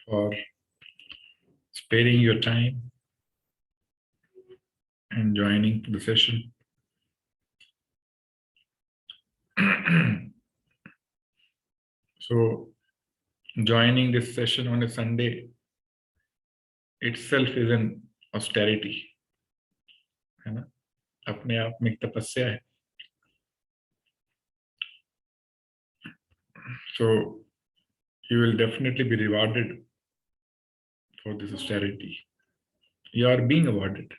for sparing your time and joining the session. So, joining this session on a Sunday itself is an austerity, है ना? अपने आप में एक तपस्या है. So, you will definitely be rewarded for this austerity. You are being rewarded.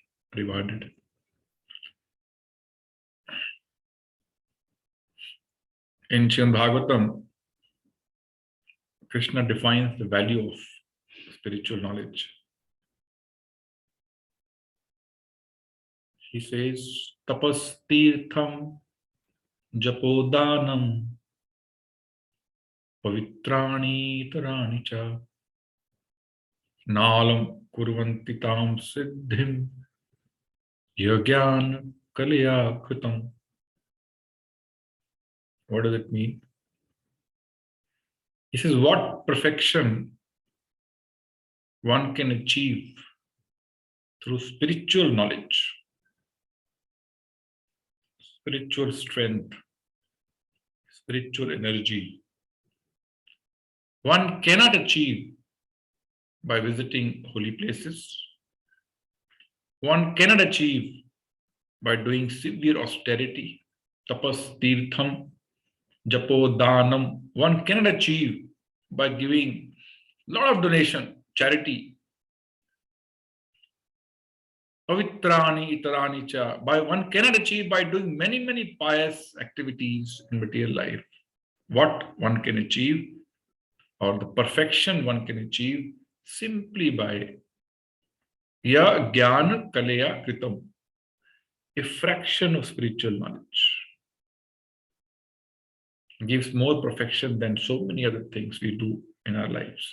In Srimad Bhagavatam, Krishna defines the value of spiritual knowledge. He says, tapas tirtham japodanam pavitrani tarani cha nalam kurvanti tam siddhim yagyan kalya kritam. What does it mean? He says, what perfection one can achieve through spiritual knowledge, spiritual strength, spiritual energy, one cannot achieve by visiting holy places. One cannot achieve by doing severe austerity, tapas tirtham, japo danam. One cannot achieve by giving a lot of donation, charity. Pavitrani itarani cha. One cannot achieve by doing many pious activities in material life. What one can achieve, or the perfection one can achieve, simply by ya jnana kalya kritam, a fraction of spiritual knowledge gives more perfection than so many other things we do in our lives.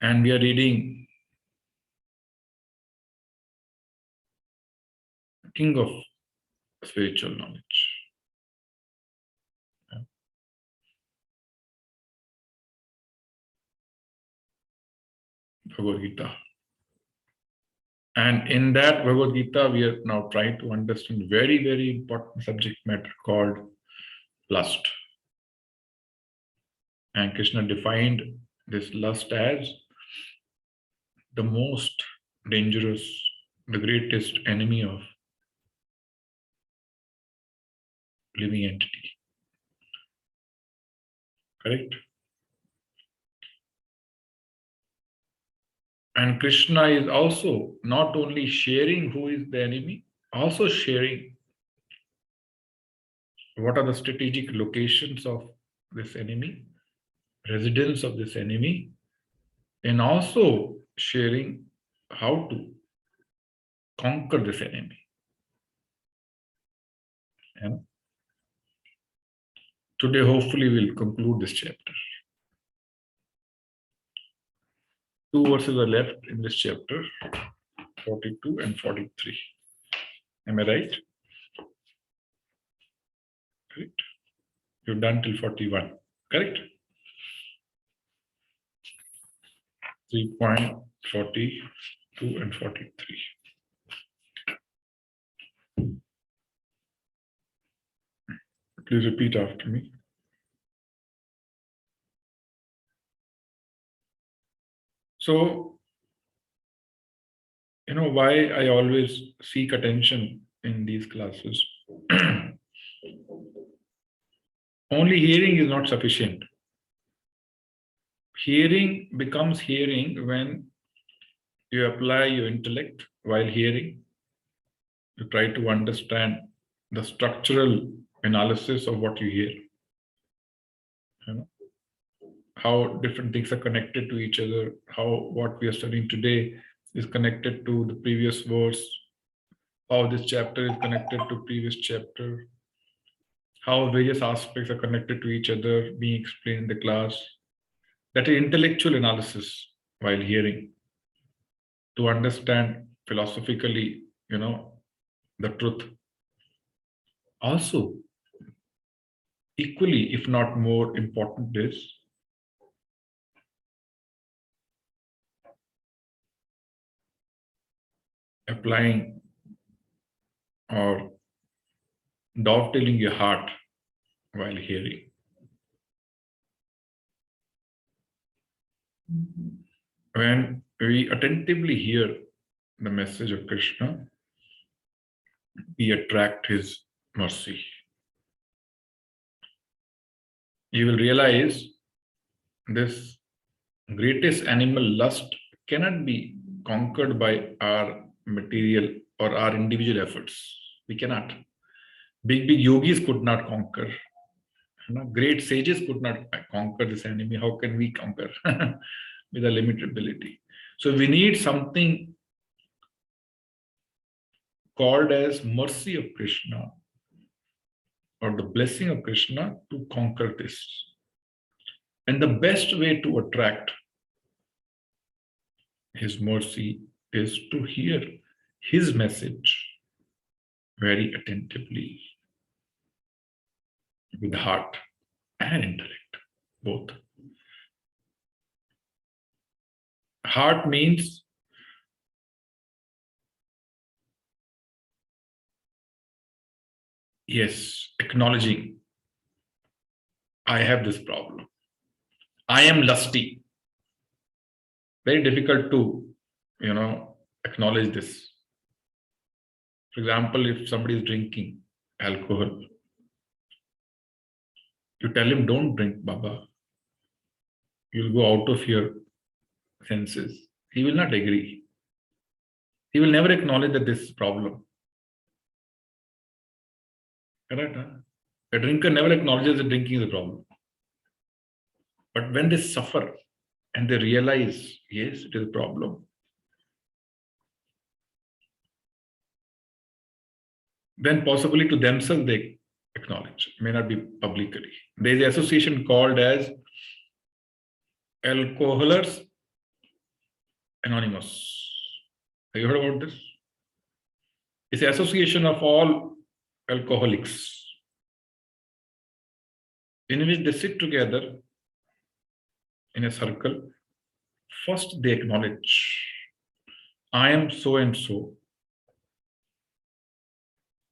And we are reading King of Spiritual Knowledge, Bhagavad Gita. And in that Bhagavad Gita, we are now trying to understand very important subject matter called lust. And Krishna defined this lust as the most dangerous, the greatest enemy of living entity. Correct? And Krishna is also not only sharing who is the enemy, also sharing what are the strategic locations of this enemy, residence of this enemy, and also sharing how to conquer this enemy. And today, hopefully, we'll conclude this chapter. 2 verses are left in this chapter, 42 and 43. Am I right? Correct. You've done till 41. Correct? 3.42 and 43. Please repeat after me. So, why I always seek attention in these classes. Only hearing is not sufficient. Hearing becomes hearing when you apply your intellect while hearing. You try to understand the structural analysis of what you hear. How different things are connected to each other, how what we are studying today is connected to the previous verse, how this chapter is connected to previous chapter, how various aspects are connected to each other being explained in the class. That is intellectual analysis while hearing, to understand philosophically, the truth. Also, equally, if not more important, is applying or dovetailing your heart while hearing. When we attentively hear the message of Krishna, we attract his mercy. You will realize this greatest animal lust cannot be conquered by our material or our individual efforts. We cannot. Big yogis could not conquer. Great sages could not conquer this enemy. How can we conquer with a limited ability? So we need something called as mercy of Krishna or the blessing of Krishna to conquer this. And the best way to attract his mercy is to hear his message very attentively with heart and intellect, both. Heart means yes, acknowledging I have this problem. I am lusty. Very difficult to, acknowledge this. For example, if somebody is drinking alcohol, you tell him, don't drink, Baba. You'll go out of your senses. He will not agree. He will never acknowledge that this is a problem. Correct? Huh? A drinker never acknowledges that drinking is a problem. But when they suffer and they realize, yes, it is a problem, then possibly to themselves they acknowledge, may not be publicly. There is an association called as Alcoholics Anonymous. Have you heard about this? It's an association of all alcoholics in which they sit together in a circle. First, they acknowledge, I am so and so,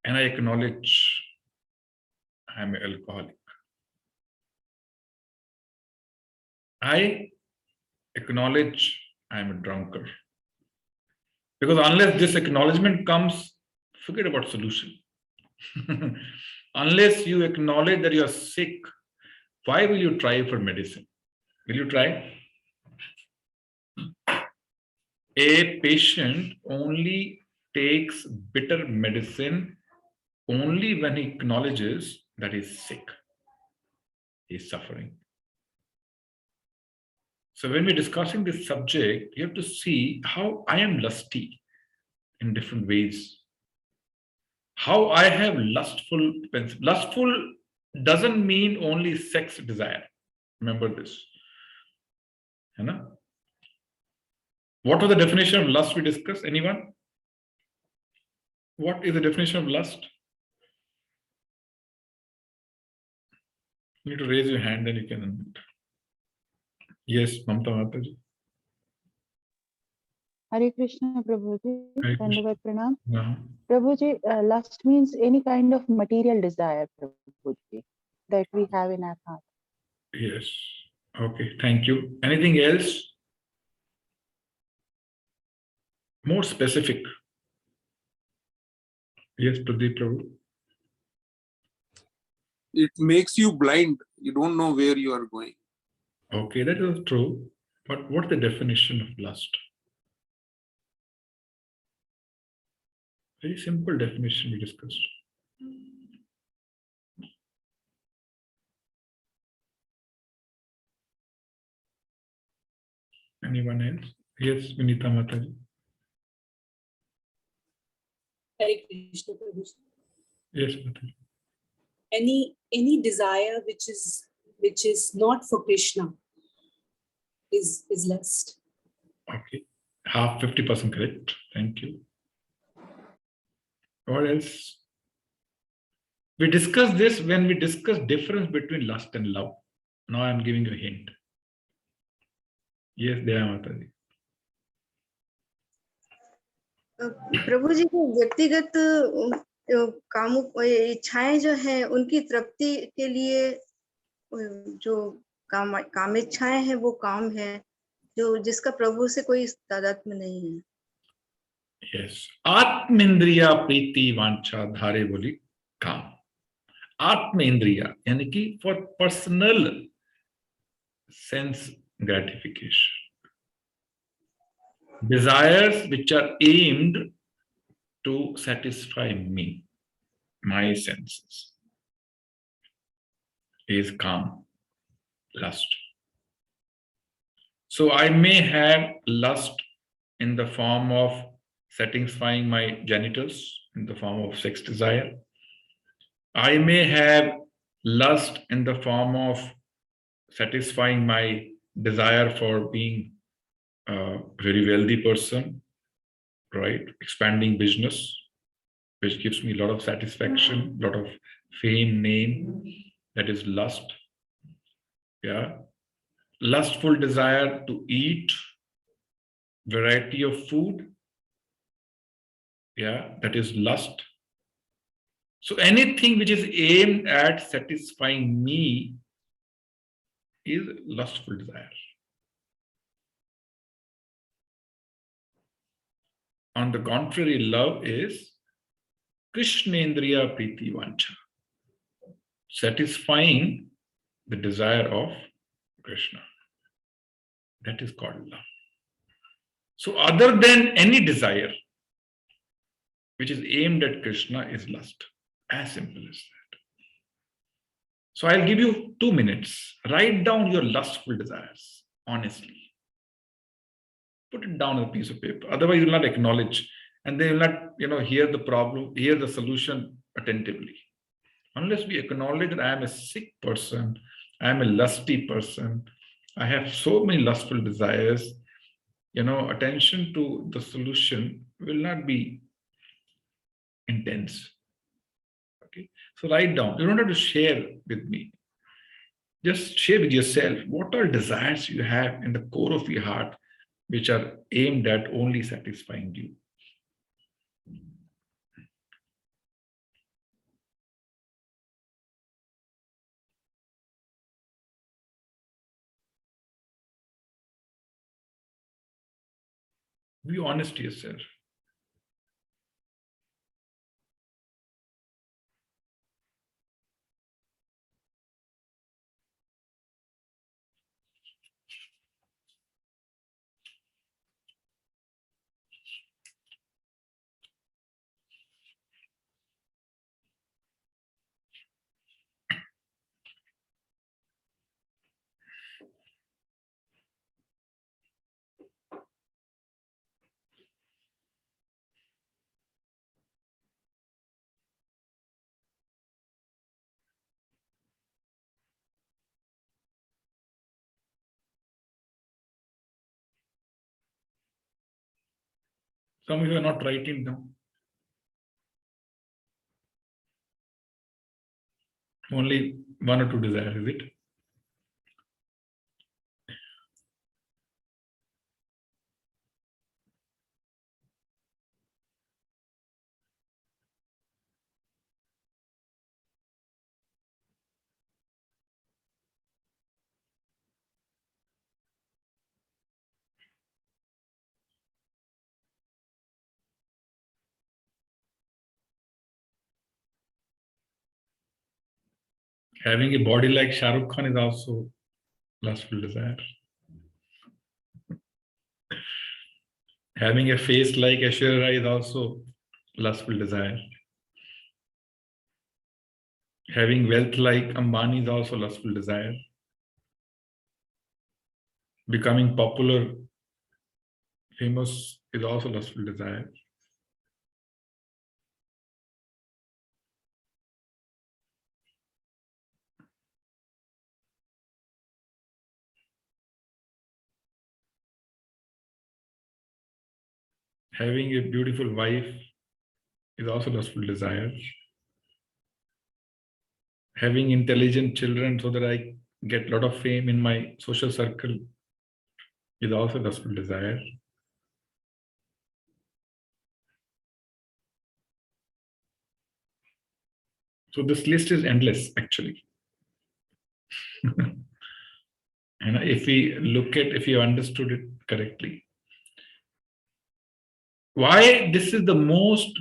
and I acknowledge I am an alcoholic. I acknowledge I am a drunkard. Because unless this acknowledgement comes, forget about solution. Unless you acknowledge that you are sick, why will you try for medicine? Will you try? A patient only takes bitter medicine only when he acknowledges that he's sick, he's suffering. So when we're discussing this subject, you have to see how I am lusty in different ways. How I have lustful. Lustful doesn't mean only sex desire. Remember this. What was the definition of lust we discussed? Anyone? What is the definition of lust? You need to raise your hand and you can unmute. Yes, Mamta Mataji. Hare Krishna, Prabhuji. Hare Krishna. Dandavat Pranam. Yeah. Prabhuji, lust means any kind of material desire, Prabhuji, that we have in our heart. Yes. Okay, thank you. Anything else? More specific. Yes, Pradeep Prabhu. It makes you blind. You don't know where you are going. Okay, that is true. But what's the definition of lust? Very simple definition we discussed. Anyone else? Yes, Vinita Mataji. Hare Krishna, Prabhu. Yes, Mataji. Any desire which is not for Krishna is lust. Okay. 50% correct. Thank you. What else? We discussed this when we discussed difference between lust and love. Now I'm giving you a hint. Yes, Daya Mataji. प्रभु जी को व्यक्तिगत कामुक इच्छाएं जो है उनकी तृप्ति के लिए जो काम इच्छाएं हैं वो काम है जो जिसका प्रभु से कोई तादात्म्य नहीं है. Yes. आत्मेंद्रिया प्रीति वांछा धारे बोली काम. आत्मेंद्रिया यानी कि for personal sense gratification. Desires which are aimed to satisfy me, my senses, is calm, lust. So I may have lust in the form of satisfying my genitals, in the form of sex desire. I may have lust in the form of satisfying my desire for being a very wealthy person, right? Expanding business, which gives me a lot of satisfaction, a lot of fame, name. That is lust. Yeah. Lustful desire to eat variety of food. Yeah, that is lust. So anything which is aimed at satisfying me is lustful desire. On the contrary, love is Krishnendriya Priti Vancha, satisfying the desire of Krishna. That is called love. So other than any desire which is aimed at Krishna is lust. As simple as that. So I'll give you 2 minutes. Write down your lustful desires, honestly. Put it down on a piece of paper. Otherwise, you will not acknowledge, and they will not, hear the problem, hear the solution attentively. Unless we acknowledge that I am a sick person, I am a lusty person, I have so many lustful desires, attention to the solution will not be intense. Okay, so write down. You don't have to share with me. Just share with yourself what are desires you have in the core of your heart which are aimed at only satisfying you. Be honest to yourself. Some of you are not writing down. Only 1 or 2 desires, is it? Having a body like Shah Rukh Khan is also lustful desire. Having a face like Aishwarya Rai is also lustful desire. Having wealth like Ambani is also lustful desire. Becoming popular, famous is also lustful desire. Having a beautiful wife is also lustful desire. having intelligent children so that I get a lot of fame in my social circle is also lustful desire. So this list is endless, actually. And if we look at, if you understood it correctly, why this is the most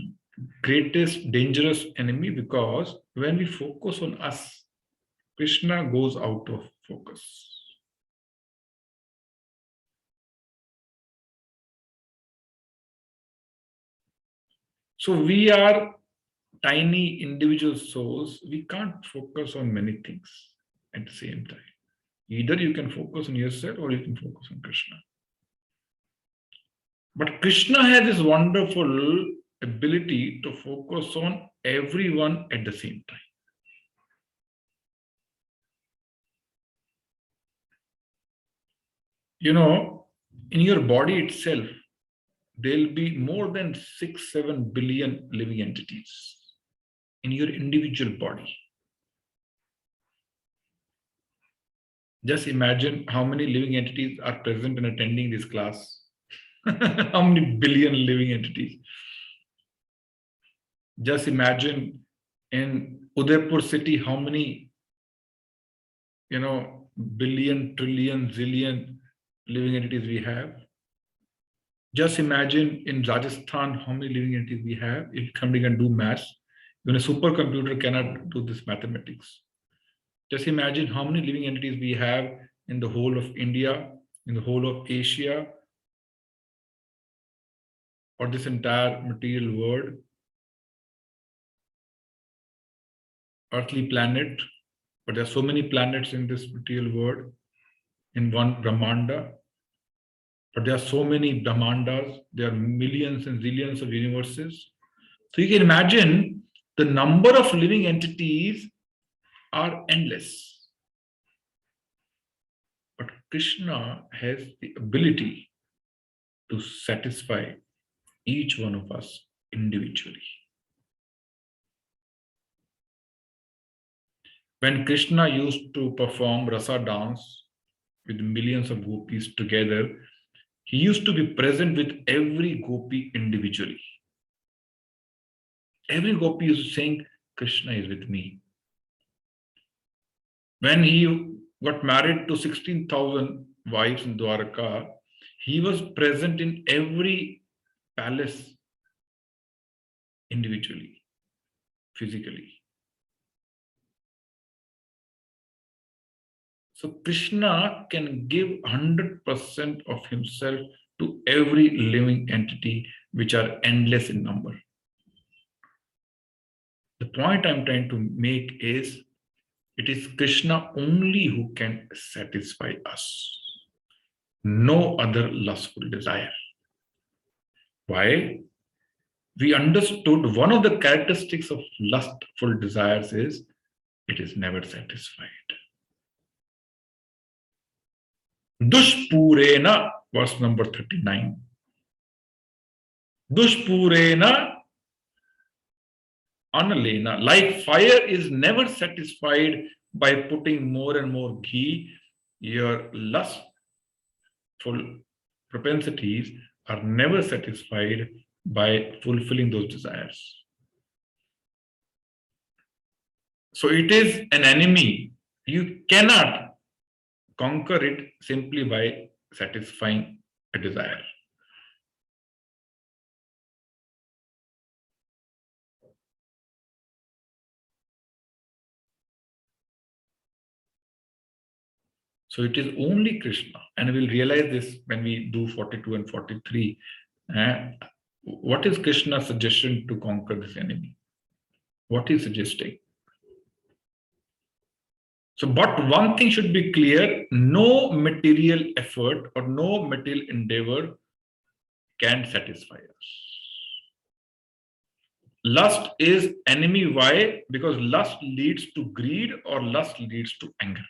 greatest dangerous enemy? Because when we focus on us, Krishna goes out of focus. So we are tiny individual souls. We can't focus on many things at the same time. Either you can focus on yourself or you can focus on Krishna. But Krishna has this wonderful ability to focus on everyone at the same time. You know, in your body itself, there'll be more than 6-7 billion living entities in your individual body. Just imagine how many living entities are present and attending this class. How many billion living entities? Just imagine in Udaipur city, how many, billion, trillion, zillion living entities we have. Just imagine in Rajasthan, how many living entities we have. If somebody can do maths, even a supercomputer cannot do this mathematics. Just imagine how many living entities we have in the whole of India, in the whole of Asia, or this entire material world, earthly planet. But there are so many planets in this material world, in one Brahmanda. But there are so many Brahmandas. There are millions and zillions of universes. So you can imagine the number of living entities are endless. But Krishna has the ability to satisfy each one of us individually. When Krishna used to perform rasa dance with millions of gopis together, he used to be present with every gopi individually. Every gopi is saying, Krishna is with me. When he got married to 16,000 wives in Dwaraka, he was present in every palace individually, physically. So Krishna can give 100% of himself to every living entity, which are endless in number. The point I'm trying to make is, it is Krishna only who can satisfy us. No other lustful desire. Why? We understood one of the characteristics of lustful desires is it is never satisfied. Dushpurena, verse number 39. Dushpurena analena, like fire is never satisfied by putting more and more ghee, your lustful propensities are never satisfied by fulfilling those desires. So it is an enemy. You cannot conquer it simply by satisfying a desire. So it is only Krishna, and we'll realize this when we do 42 and 43. What is Krishna's suggestion to conquer this enemy? What is suggesting? So, but one thing should be clear, no material effort or no material endeavor can satisfy us. Lust is enemy. Why? Because lust leads to greed or lust leads to anger.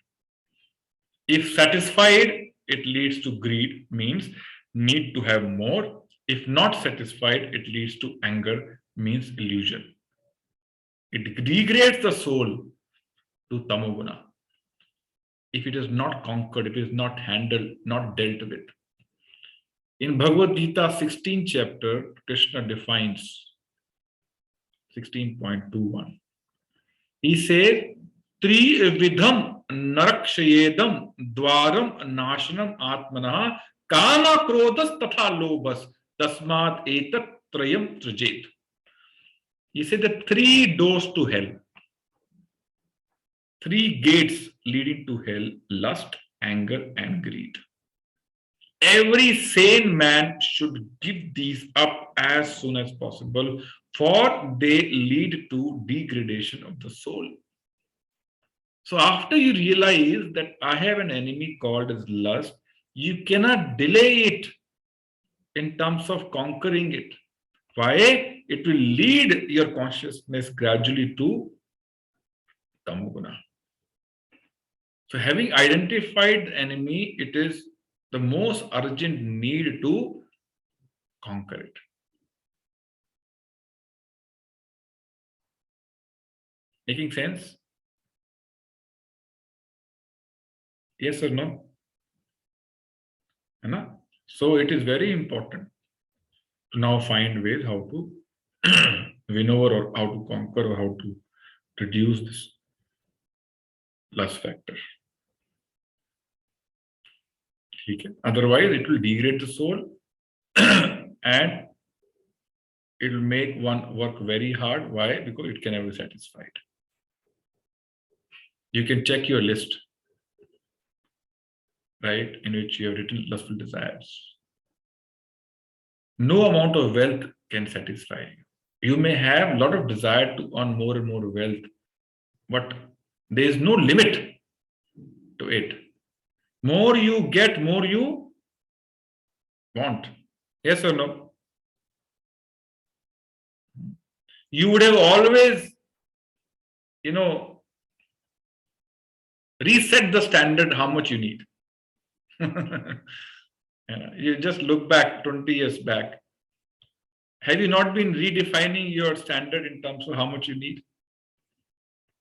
If satisfied, it leads to greed, means need to have more. If not satisfied, it leads to anger, means illusion. It degrades the soul. to tamoguna. If it is not conquered, if it is not handled, not dealt with. In Bhagavad Gita 16th chapter, Krishna defines 16.21. He says, Tri vidham narakshayedam dwaram nashanam atmanah kama krodhas tatha lobhas tasmat etat trayam trajet. He said the 3 doors to hell, 3 gates leading to hell: lust, anger, and greed. Every sane man should give these up as soon as possible, for they lead to degradation of the soul. So after you realize that I have an enemy called as lust, you cannot delay it in terms of conquering it. Why? It will lead your consciousness gradually to tamoguna. So having identified the enemy, it is the most urgent need to conquer it. Making sense? Yes or no? So it is very important to now find ways how to win over, or how to conquer, or how to reduce this lust factor. Okay. Otherwise, it will degrade the soul and it will make one work very hard. Why? Because it can never be satisfied. You can check your list, right, in which you have written lustful desires. No amount of wealth can satisfy you. You may have a lot of desire to earn more and more wealth, but there is no limit to it. More you get, more you want. Yes or no? You would have always, reset the standard how much you need. You just look back 20 years back. Have you not been redefining your standard in terms of how much you need?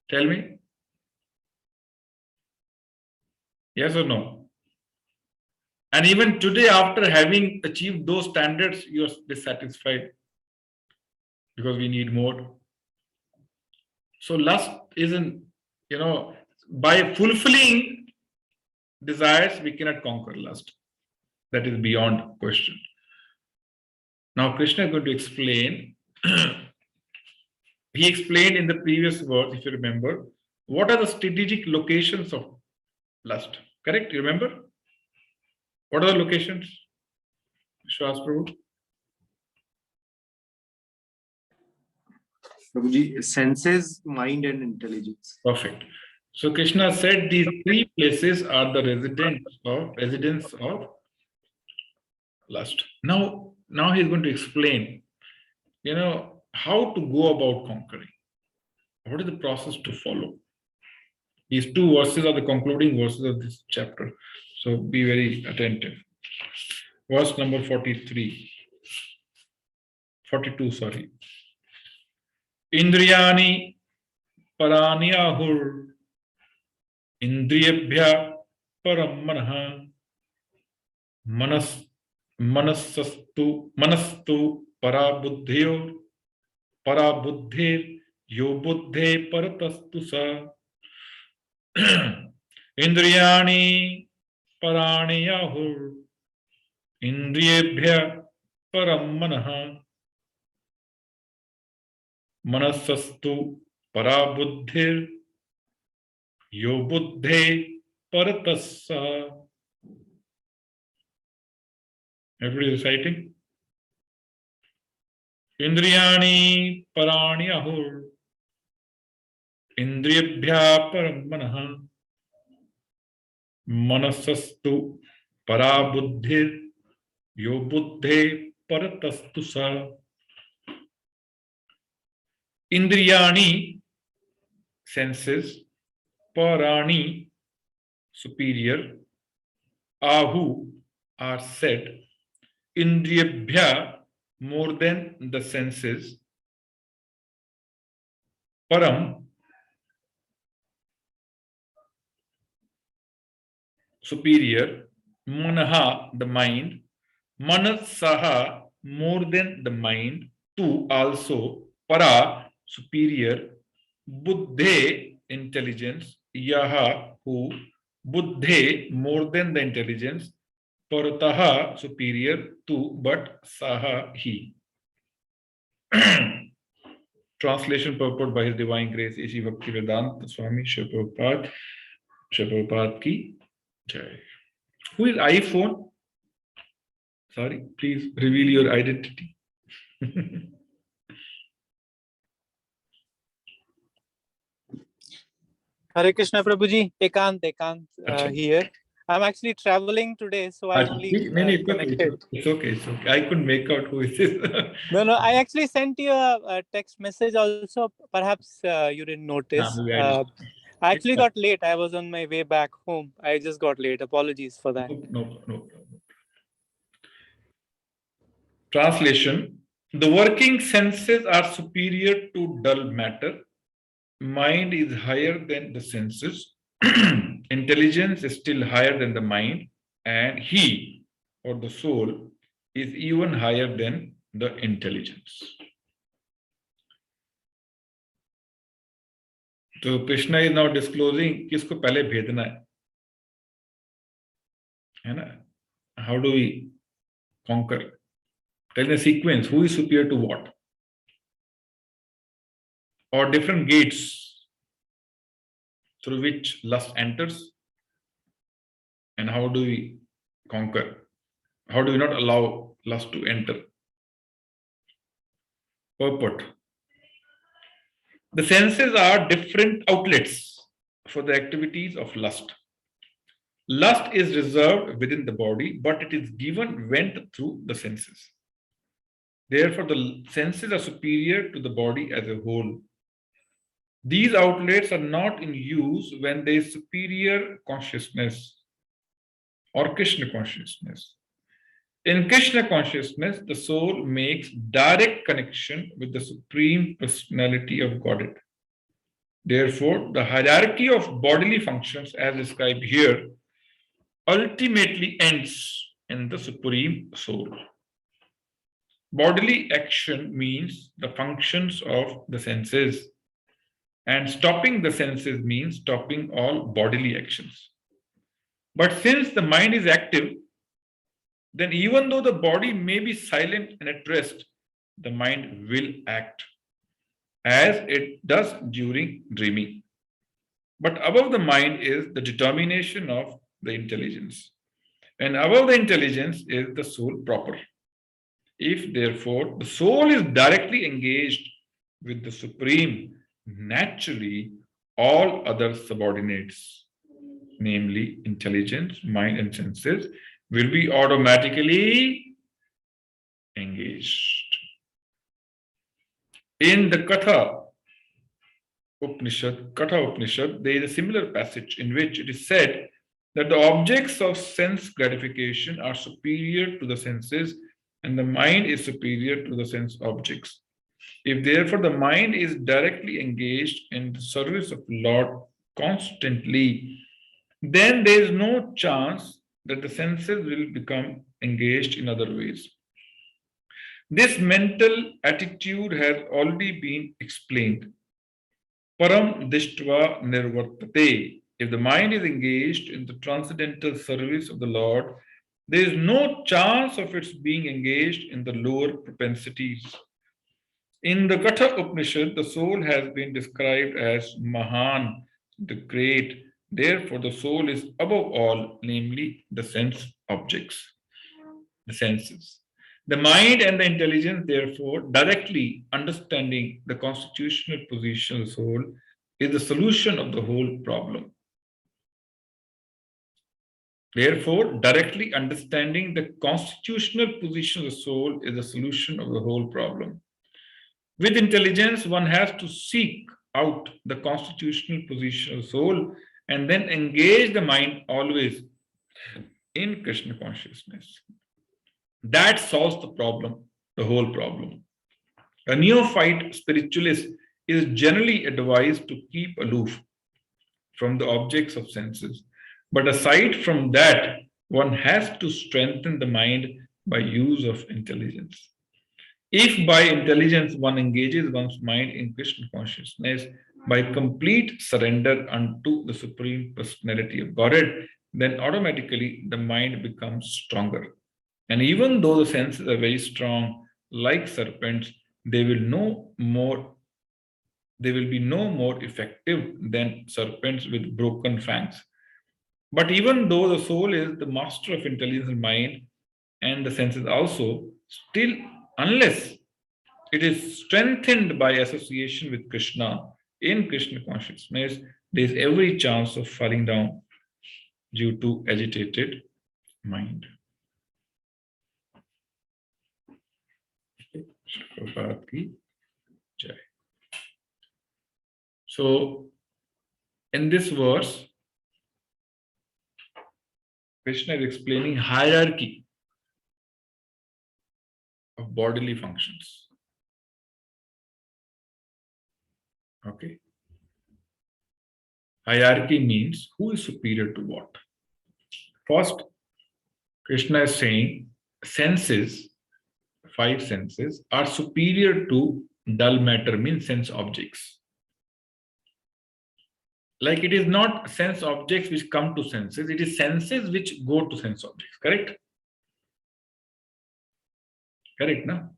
Tell me. Yes or no? And even today, after having achieved those standards, you are dissatisfied because we need more. So lust isn't, by fulfilling desires, we cannot conquer lust. That is beyond question. Now Krishna is going to explain. He explained in the previous verse, if you remember, what are the strategic locations of lust. Correct? You remember? What are the locations? Shwas Prabhu? Prabhuji, senses, mind, and intelligence. Perfect. So Krishna said these 3 places are the residence of lust. Now he's going to explain, how to go about conquering. What is the process to follow? These 2 verses are the concluding verses of this chapter. So be very attentive. Verse number 42, sorry. Indriyani parani ahur indriyabhya param manah manastu parabuddhir yo buddhe paratastu sa. Indriyani parani ahur indriyabhya param manah manasastu parabuddhir yo buddhe paratassa. Everybody reciting? Indriyani parani ahur indriyabhya param manah manasastu parabuddhir yo buddhe paratastu sa. Indriyani, senses, parani, superior, ahu, are said, indriyabhya, more than the senses, param, superior, manaha, the mind, manasaha, more than the mind, tu, also, para, superior, buddhe, intelligence, yaha, who, buddhe, more than the intelligence, parataha, superior, tu, but saha, he. Translation purport by His Divine Grace, Ishi Bhaktivedanta Swami Srila Prabhupada ki jai. Who is iPhone? Sorry, please reveal your identity. Hare Krishna Prabhuji, Ekant Acha. here. I'm actually traveling today, so I only No, it's okay. connected. It's okay. It's okay. I couldn't make out who it is. No, I actually sent you a text message also. Perhaps you didn't notice. Maybe I didn't. I actually got late. I was on my way back home. I just got late. Apologies for that. No problem. Translation: the working senses are superior to dull matter. Mind is higher than the senses. Intelligence is still higher than the mind, and he, or the soul, is even higher than the intelligence. So Krishna is now disclosing किसको पहले भेदना है ना? How do we conquer? Tell the sequence, who is superior to what? Or different gates through which lust enters, and how do we conquer? How do we not allow lust to enter? Purport. The senses are different outlets for the activities of lust. Lust is reserved within the body, but it is given vent through the senses. Therefore, the senses are superior to the body as a whole. These outlets are not in use when there is superior consciousness or Krishna consciousness. In Krishna consciousness, the soul makes direct connection with the Supreme Personality of Godhead. Therefore, the hierarchy of bodily functions as described here ultimately ends in the Supreme Soul. Bodily action means the functions of the senses, and stopping the senses means stopping all bodily actions. But since the mind is active, then even though the body may be silent and at rest, the mind will act, as it does during dreaming. But above the mind is the determination of the intelligence, and above the intelligence is the soul proper. If therefore the soul is directly engaged with the Supreme, naturally all other subordinates, namely intelligence, mind and senses, will be automatically engaged. In the Katha Upanishad, there is a similar passage in which it is said that the objects of sense gratification are superior to the senses, and the mind is superior to the sense objects. If therefore the mind is directly engaged in the service of Lord constantly, then there is no chance that the senses will become engaged in other ways. This mental attitude has already been explained. Param dishtva nirvartate. If the mind is engaged in the transcendental service of the Lord, there is no chance of its being engaged in the lower propensities. In the Katha Upanishad, the soul has been described as Mahan, the great. Therefore, the soul is above all, namely the sense objects, the senses. The mind and the intelligence, therefore, directly understanding the constitutional position of the soul is the solution of the whole problem. Therefore, directly understanding the constitutional position of the soul is the solution of the whole problem. With intelligence, one has to seek out the constitutional position of the soul and then engage the mind always in Krishna consciousness. That solves the problem, the whole problem. A neophyte spiritualist is generally advised to keep aloof from the objects of senses, But aside from that, one has to strengthen the mind by use of intelligence. If by intelligence one engages one's mind in Krishna consciousness by complete surrender unto the Supreme Personality of Godhead, then automatically the mind becomes stronger. And even though the senses are very strong, like serpents, they will be no more effective than serpents with broken fangs. But even though the soul is the master of intelligence and mind, and the senses also, still, unless it is strengthened by association with Krishna in Krishna consciousness, there is every chance of falling down due to agitated mind. So, in this verse, Krishna is explaining hierarchy of bodily functions. Okay. Hierarchy means who is superior to what. First, Krishna is saying senses, 5 senses, are superior to dull matter, means sense objects. Like it is not sense objects which come to senses, it is senses which go to sense objects, correct? Correct, na?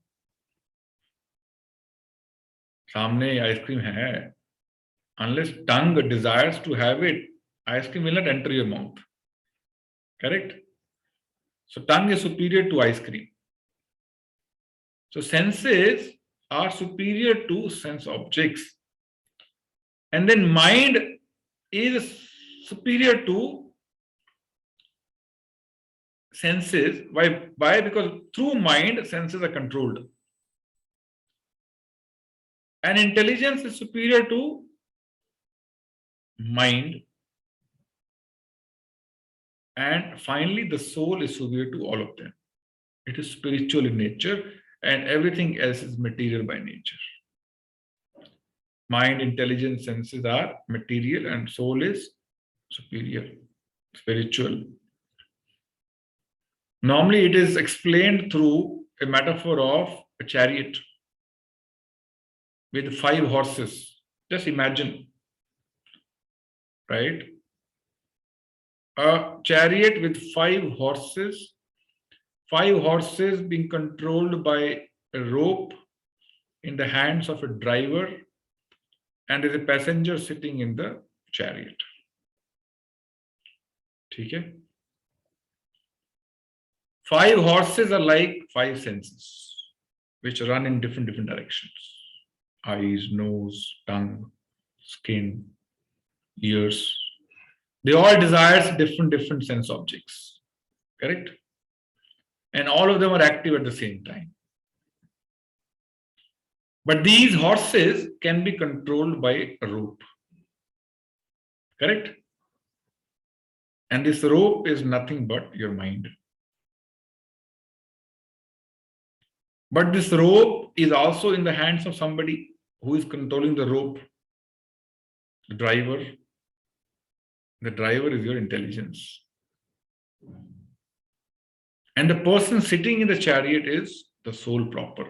सामने ice cream है, unless tongue desires to have it, ice cream will not enter your mouth. Correct? So tongue is superior to ice cream. So senses are superior to sense objects. And then mind is superior to senses. Why? Because through mind, senses are controlled. And intelligence is superior to mind. And finally, the soul is superior to all of them. It is spiritual in nature, and everything else is material by nature. Mind, intelligence, senses are material, and soul is superior, spiritual. Normally, it is explained through a metaphor of a chariot with 5 horses. Just imagine, right? A chariot with 5 horses, 5 horses being controlled by a rope in the hands of a driver, and there's a passenger sitting in the chariot. Okay? 5 horses are like 5 senses, which run in different directions. Eyes, nose, tongue, skin, ears. They all desire different sense objects. Correct? And all of them are active at the same time. But these horses can be controlled by a rope. Correct? And this rope is nothing but your mind. But this rope is also in the hands of somebody who is controlling the rope. The driver. The driver is your intelligence. And the person sitting in the chariot is the soul proper.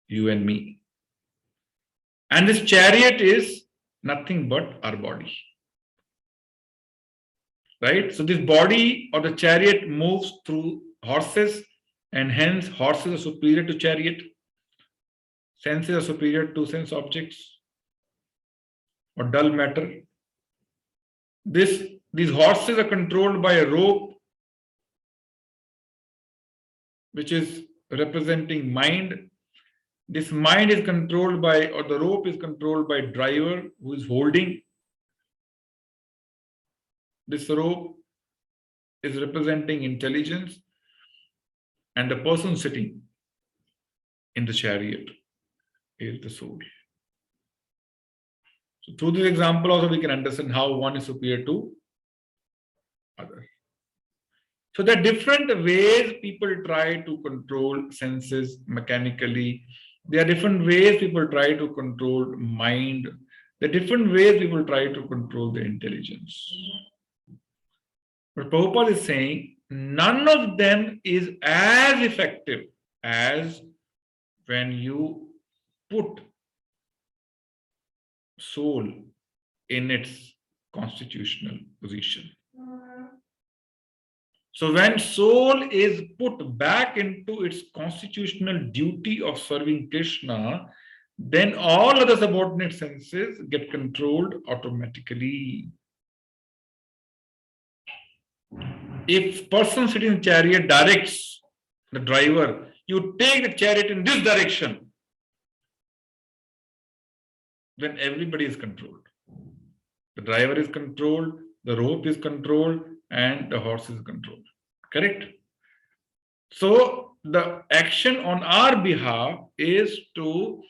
You and me. And this chariot is nothing but our body. Right? So this body or the chariot moves through horses, and hence horses are superior to chariot. Senses are superior to sense objects or dull matter. These horses are controlled by a rope, which is representing mind. This mind is controlled by, or the rope is controlled by driver who is holding. This rope is representing intelligence, and the person sitting in the chariot is the soul. So through this example also we can understand how one is superior to other. So there are different ways people try to control senses mechanically. There are different ways people try to control mind. The different ways we will try to control the intelligence. But Prabhupada is saying none of them is as effective as when you put soul in its constitutional position. So when soul is put back into its constitutional duty of serving Krishna, then all other subordinate senses get controlled automatically. If person sitting in chariot directs the driver, you take the chariot in this direction, then everybody is controlled. The driver is controlled, the rope is controlled, and the horse is controlled. Correct? So the action on our behalf is to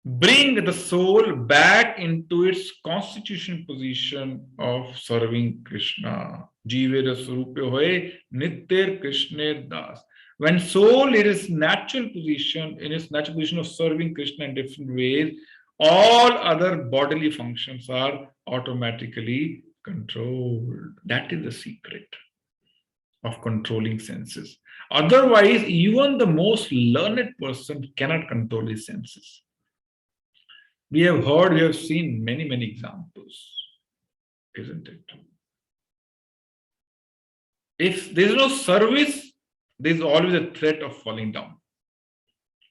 bring the soul back into its constitutional position of serving Krishna. Jivera Surupya Hoye Nitya Krishna Das. When soul in its natural position of serving Krishna in different ways, all other bodily functions are automatically controlled. That is the secret of controlling senses. Otherwise, even the most learned person cannot control his senses. We have heard, we have seen many, many examples, isn't it? If there is no service, there is always a threat of falling down.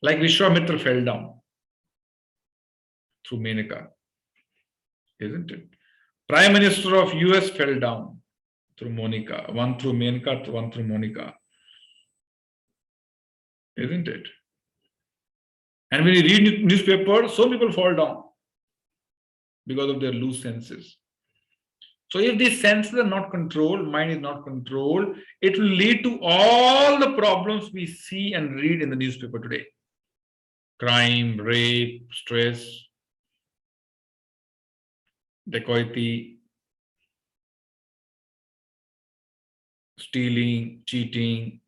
Like Vishwamitra fell down through Menaka, isn't it? Prime Minister of US fell down through Monica, one through Menaka, one through Monica, isn't it? And when you read newspaper, so people fall down because of their loose senses. So if these senses are not controlled, mind is not controlled, it will lead to all the problems we see and read in the newspaper today. Crime, rape, stress, dacoity, stealing, cheating.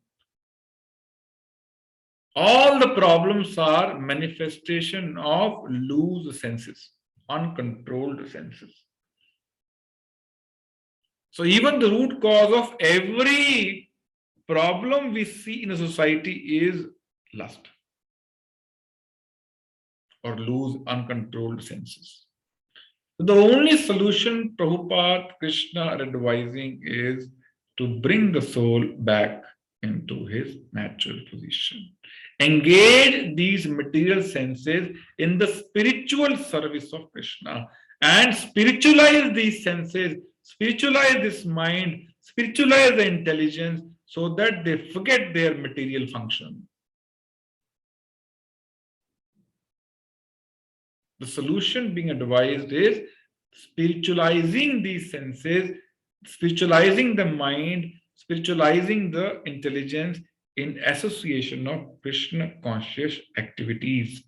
All the problems are manifestation of loose senses, uncontrolled senses. So even the root cause of every problem we see in a society is lust or loose, uncontrolled senses. The only solution Prabhupada, Krishna are advising is to bring the soul back into his natural position. Engage these material senses in the spiritual service of Krishna and spiritualize these senses, spiritualize this mind, spiritualize the intelligence so that they forget their material function. The solution being advised is spiritualizing these senses, spiritualizing the mind, spiritualizing the intelligence in association of Krishna conscious activities.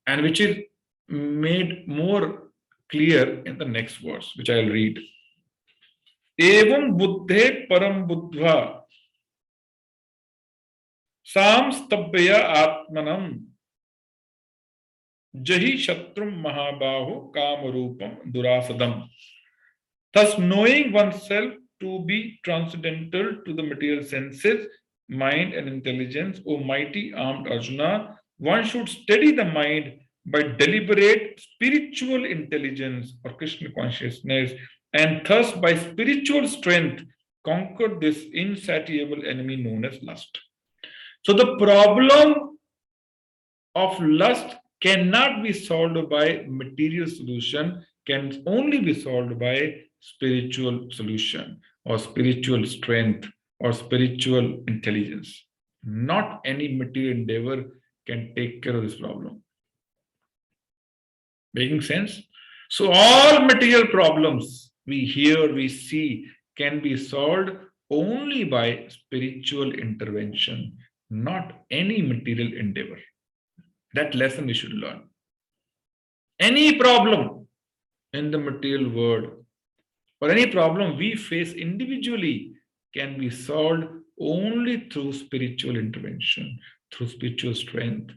And which is made more clear in the next verse, which I'll read. Evam buddhe param buddha samstabhya atmanam jahi shatrum mahabahu kamarupam durasadam. Thus, knowing oneself to be transcendental to the material senses, mind and intelligence, O mighty armed Arjuna, one should steady the mind by deliberate spiritual intelligence or Krishna consciousness, and thus by spiritual strength conquer this insatiable enemy known as lust. So the problem of lust cannot be solved by material solution, can only be solved by spiritual solution or spiritual strength or spiritual intelligence. Not any material endeavor can take care of this problem. Making sense? So all material problems we hear, we see can be solved only by spiritual intervention, not any material endeavor. That lesson we should learn. Any problem in the material world or any problem we face individually can be solved only through spiritual intervention, through spiritual strength.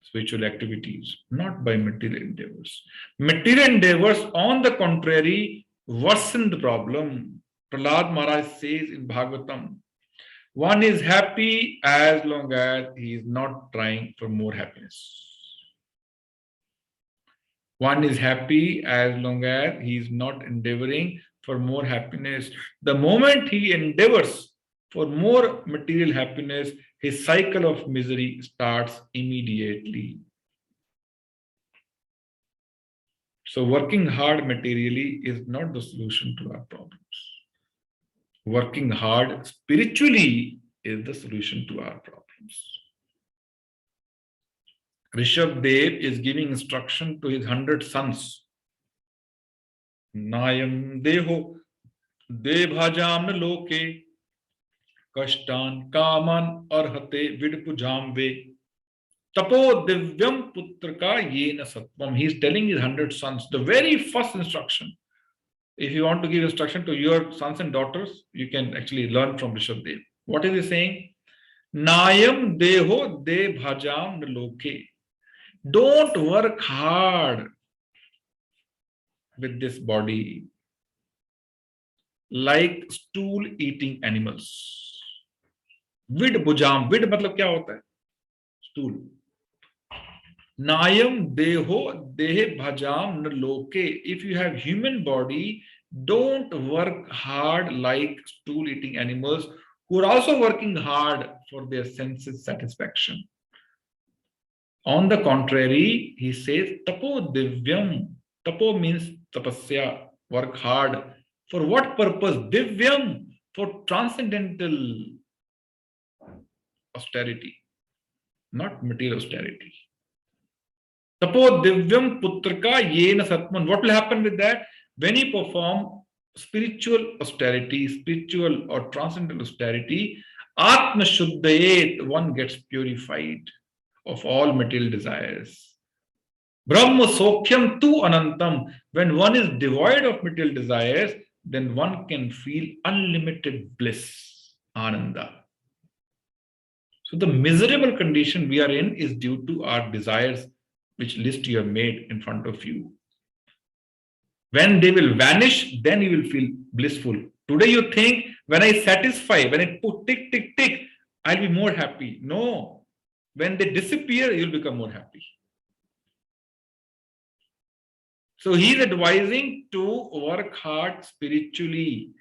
spiritual activities, not by material endeavors. Material endeavors, on the contrary, worsen the problem. Prahlad Maharaj says in Bhagavatam, one is happy as long as he is not trying for more happiness. One is happy as long as he is not endeavoring for more happiness. The moment he endeavors for more material happiness, his cycle of misery starts immediately. So working hard materially is not the solution to our problems. Working hard spiritually is the solution to our problems. Rishabh Dev is giving instruction to his 100 sons. Nayam deho devajamna loke kashtan kaman arhate vidpujam ve tapo divyam putraka yena satvam. He is telling his 100 sons, the very first instruction. If you want to give instruction to your sons and daughters, you can actually learn from Rishabh Dev. What is he saying? Nayam deho devajam loke. Don't work hard with this body like stool eating animals. Vid bujam. Vid matlab kya hota hai? Stool. Nayam deho dehe bhajam loke. If you have human body, don't work hard like stool eating animals who are also working hard for their senses satisfaction. On the contrary, he says, tapo divyam. Tapo means tapasya, work hard. For what purpose? Divyam, for transcendental austerity, not material austerity. Tapo divyam putraka yena satman. What will happen with that? When you perform spiritual austerity, spiritual or transcendental austerity, atma shuddhayet, one gets purified of all material desires. Brahma sokhyam tu anantam. When one is devoid of material desires, then one can feel unlimited bliss, ananda. So the miserable condition we are in is due to our desires, which list you have made in front of you. When they will vanish, then you will feel blissful. Today you think, when I satisfy, when I put tick, tick, tick, I'll be more happy. No. When they disappear, you'll become more happy. So he's advising to work hard spiritually.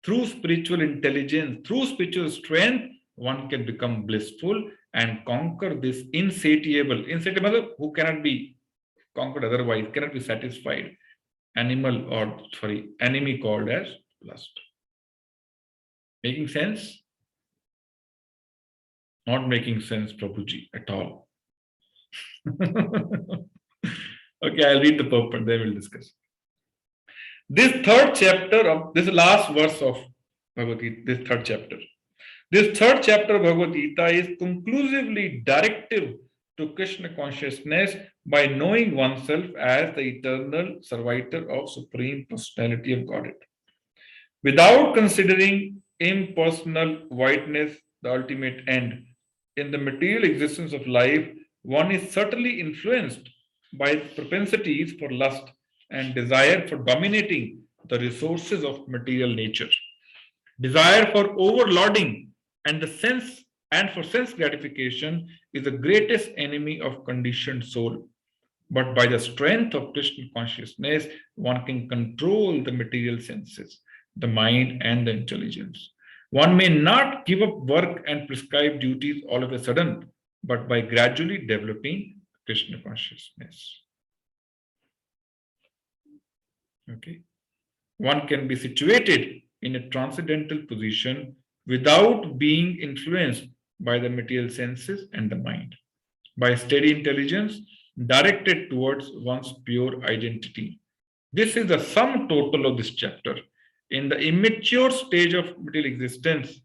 Through spiritual intelligence, through spiritual strength, one can become blissful and conquer this insatiable, who cannot be conquered otherwise, cannot be satisfied, enemy called as lust. Making sense? Not making sense, Prabhuji, at all. Okay, I'll read the purport, then we'll discuss. This third chapter of this last verse of Bhagavad Gita, this third chapter. This third chapter of Bhagavad Gita is conclusively directive to Krishna consciousness by knowing oneself as the eternal servitor of Supreme Personality of Godhead. Without considering impersonal voidness, the ultimate end, in the material existence of life, one is certainly influenced by propensities for lust and desire for dominating the resources of material nature. Desire for overloading and for sense gratification is the greatest enemy of conditioned soul. But by the strength of Krishna consciousness, one can control the material senses, the mind and the intelligence. One may not give up work and prescribed duties all of a sudden, but by gradually developing Krishna consciousness. Okay. One can be situated in a transcendental position without being influenced by the material senses and the mind, by steady intelligence directed towards one's pure identity. This is the sum total of this chapter. In the immature stage of material existence,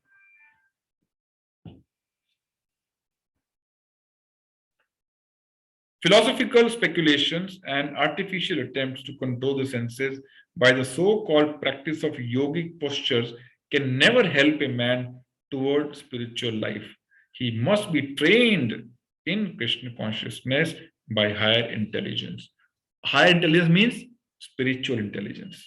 philosophical speculations and artificial attempts to control the senses by the so-called practice of yogic postures can never help a man toward spiritual life. He must be trained in Krishna consciousness by higher intelligence. Higher intelligence means spiritual intelligence.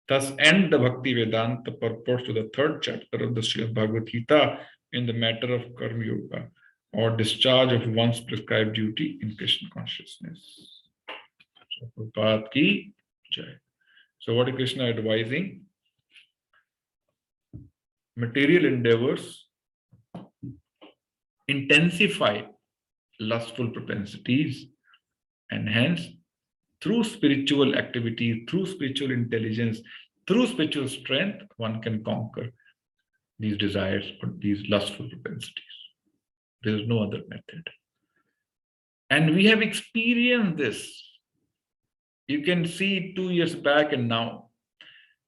Thus end the Bhakti Vedanta purport to the third chapter of the Srimad Bhagavad Gita in the matter of Karma Yoga, or discharge of one's prescribed duty in Krishna consciousness. Prabhupada ki jai. So what is Krishna advising? Material endeavors intensify lustful propensities, and hence through spiritual activity, through spiritual intelligence, through spiritual strength, one can conquer these desires or these lustful propensities. There is no other method. And we have experienced this. You can see 2 years back and now.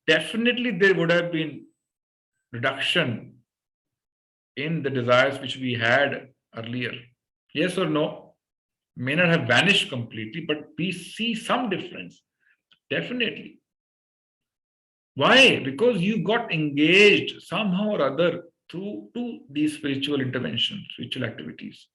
Definitely there would have been reduction in the desires which we had earlier. Yes or no? May not have vanished completely, but we see some difference. Definitely. Why? Because you got engaged somehow or other through to these spiritual interventions, spiritual activities.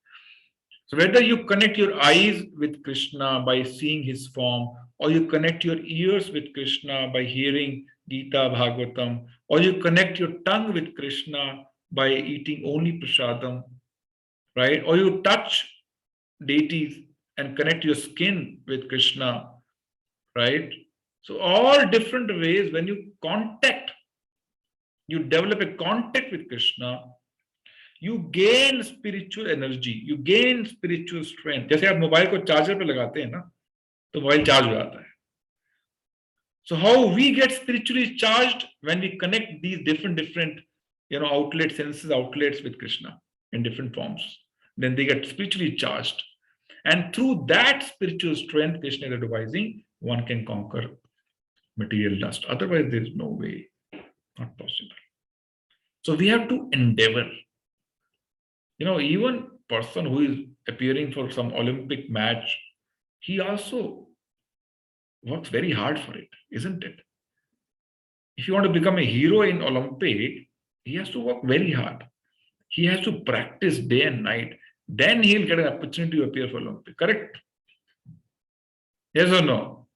So whether you connect your eyes with Krishna by seeing his form, or you connect your ears with Krishna by hearing Gita, Bhagavatam, or you connect your tongue with Krishna by eating only prasadam, right? Or you touch deities and connect your skin with Krishna, right? So all different ways when you develop a contact with Krishna, you gain spiritual energy, you gain spiritual strength. जैसे आप mobile को charger पे लगाते हैं ना, तो mobile charge हो जाता है. So how we get spiritually charged when we connect these different outlets, senses outlets with Krishna in different forms. Then they get spiritually charged. And through that spiritual strength, Krishna is advising, one can conquer material lust. Otherwise, there is no way, not possible. So we have to endeavor. Even person who is appearing for some Olympic match, he also works very hard for it, isn't it? If you want to become a hero in Olympic, he has to work very hard. He has to practice day and night. Then he'll get an opportunity to appear for Olympic. Correct? Yes or no?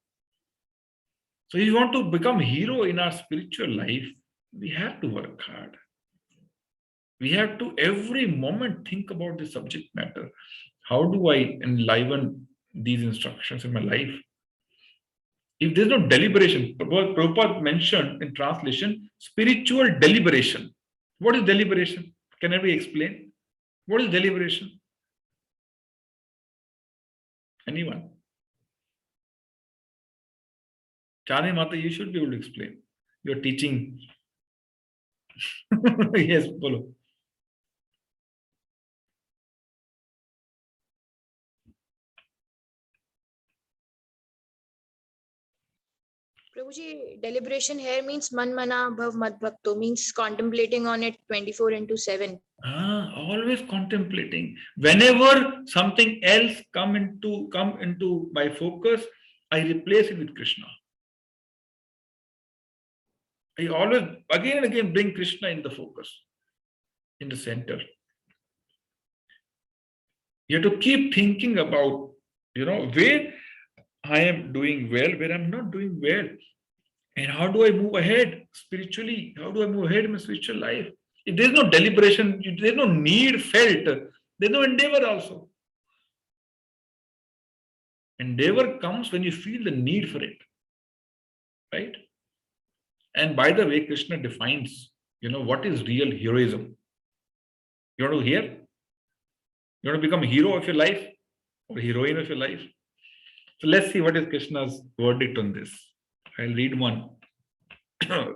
So if you want to become a hero in our spiritual life, we have to work hard. We have to every moment think about the subject matter. How do I enliven these instructions in my life? If there's no deliberation, Prabhupada mentioned in translation, spiritual deliberation. What is deliberation? Can anybody explain? What is deliberation? Anyone? Chane Mata, you should be able to explain. You're teaching. Yes, Polo. Prabhuji, deliberation here means man mana bhav mad bhakto, means contemplating on it 24/7. Always contemplating. Whenever something else come into my focus, I replace it with Krishna. I always again and again bring Krishna in the focus, in the center. You have to keep thinking about, where I am doing well, where I'm not doing well. And how do I move ahead spiritually? How do I move ahead in my spiritual life? If there's no deliberation, there's no need felt, there's no endeavor also. Endeavor comes when you feel the need for it. Right? And by the way, Krishna defines, what is real heroism. You want to hear? You want to become a hero of your life or heroine of your life? So let's see what is Krishna's verdict on this. I'll read one.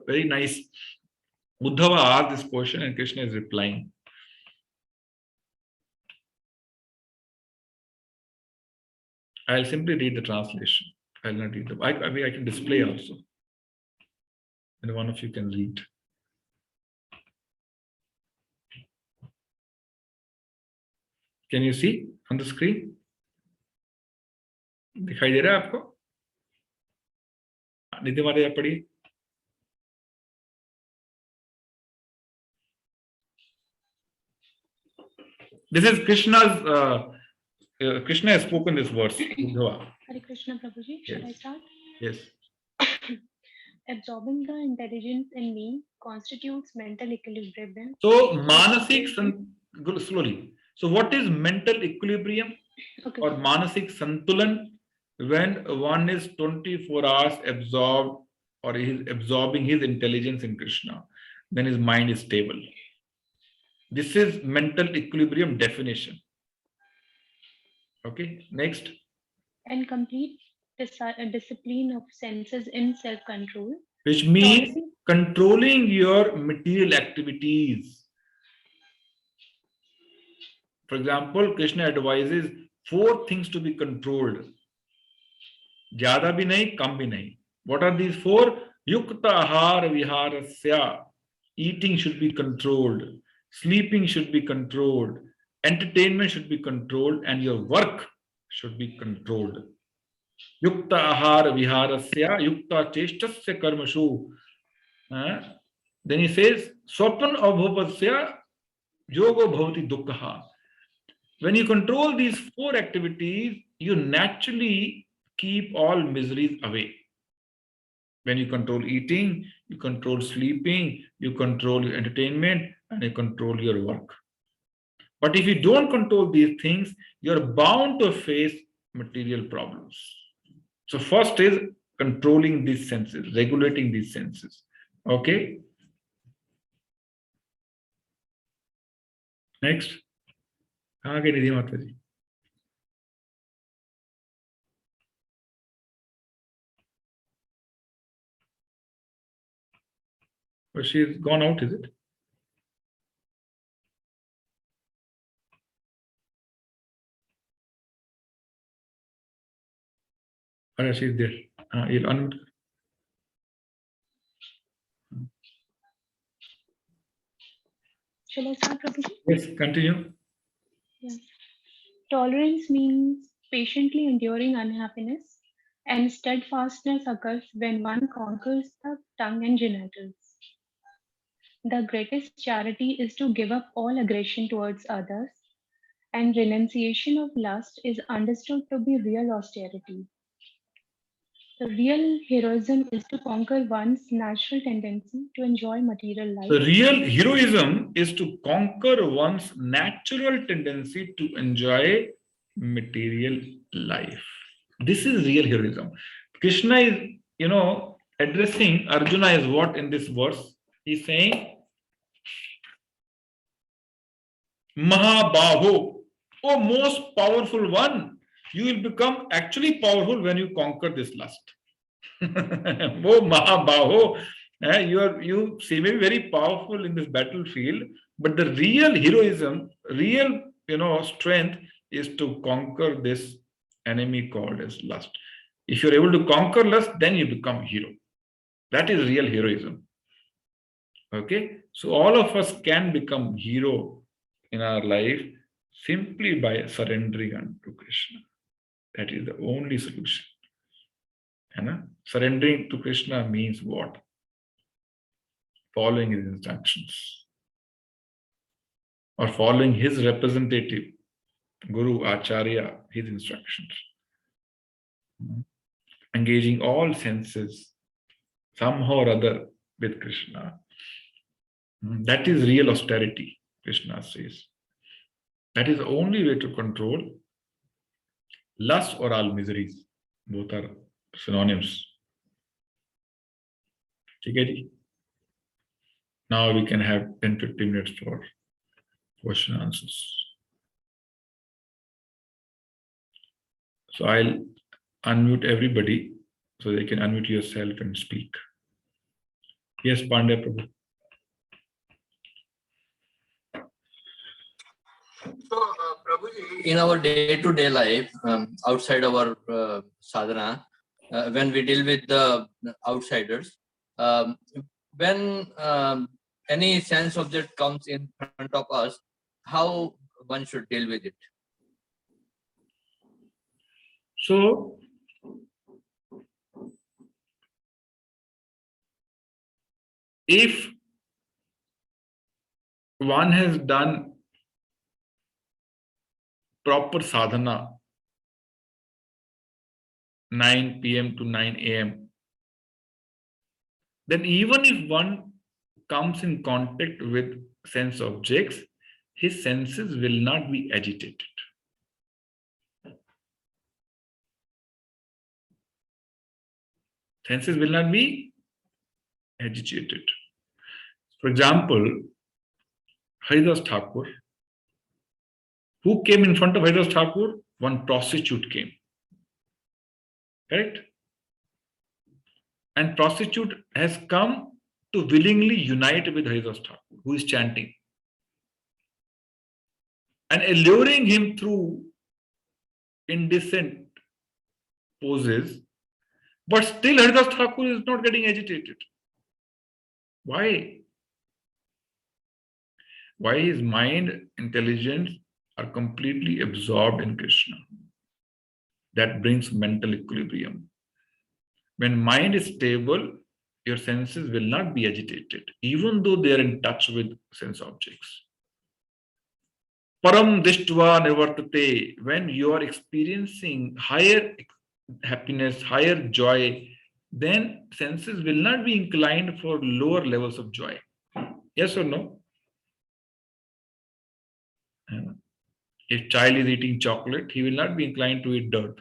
Very nice. Uddhava asked this question and Krishna is replying. I'll simply read the translation. I'll not read the. I can display also. And one of you can read. Can you see on the screen? दिखाई दे रहा है आपको? निधि माता आप पढ़िए. This is Krishna's. Krishna has spoken this verse. Uddhava. Hare Krishna, Prabhuji. Shall I Yes. start? Yes. Absorbing the intelligence in me constitutes mental equilibrium. So manasik go slowly. So what is mental equilibrium Okay. or manasik santulan? When one is 24 hours absorbed or he is absorbing his intelligence in Krishna, then his mind is stable. This is mental equilibrium definition. Okay, next. And complete discipline of senses in self-control. Which means Tolerance- controlling your material activities. For example, Krishna advises 4 things to be controlled. Jyada bhi nahi, kam bhi nahi. What are these 4? Yukta ahar viharasya. Eating should be controlled. Sleeping should be controlled. Entertainment should be controlled, and your work should be controlled. Yukta ahar viharasya, yukta cheshtasya karmashu. Then he says, Swapan abhupasya yogo bhavati dukkha. When you control these 4 activities, you naturally keep all miseries away. When you control eating, you control sleeping, you control your entertainment, and you control your work. But if you don't control these things, you're bound to face material problems. So first is controlling these senses, regulating these senses. Okay. Next. कहाँ गई निधि माता जी? But she's gone out, is it? Oh, she's there. You'll unmute. Shall I start, Prabhuji? Yes, continue. Yeah. Tolerance means patiently enduring unhappiness, and steadfastness occurs when one conquers the tongue and genitals. The greatest charity is to give up all aggression towards others, and renunciation of lust is understood to be real austerity. The real heroism is to conquer one's natural tendency to enjoy material life. The real heroism is to conquer one's natural tendency to enjoy material life. This is real heroism. Krishna is, addressing Arjuna as what in this verse? He's saying, Mahabaho, oh most powerful one, you will become actually powerful when you conquer this lust. Oh Mahabaho, you seem to be very powerful in this battlefield, but the real heroism, real strength is to conquer this enemy called as lust. If you're able to conquer lust, then you become a hero. That is real heroism. Okay, so all of us can become hero in our life simply by surrendering unto Krishna. That is the only solution. Surrendering to Krishna means what? Following his instructions or following his representative, Guru, Acharya, his instructions. Engaging all senses somehow or other with Krishna. That is real austerity, Krishna says. That is the only way to control lust or all miseries. Both are synonyms. Okay? Now we can have 10-15 minutes for question and answers. So I'll unmute everybody so they can unmute yourself and speak. Yes, Pandey Prabhu. So, Prabhuji, in our day-to-day life, outside our sadhana, when we deal with the outsiders, when any sense object comes in front of us, how one should deal with it? So, if one has done proper sadhana, 9 p.m. to 9 a.m., then even if one comes in contact with sense objects, his senses will not be agitated. Senses will not be agitated. For example, Haridas Thakur, who came in front of Haridas Thakur? One prostitute came. Correct? And prostitute has come to willingly unite with Haridas Thakur, who is chanting, and alluring him through indecent poses, but still Haridas Thakur is not getting agitated. Why? Why his mind, intelligence are completely absorbed in Krishna. That brings mental equilibrium. When mind is stable, your senses will not be agitated, even though they are in touch with sense objects. Param dishtva nivartate, when you are experiencing higher happiness, higher joy, then senses will not be inclined for lower levels of joy. Yes or no? If child is eating chocolate, he will not be inclined to eat dirt.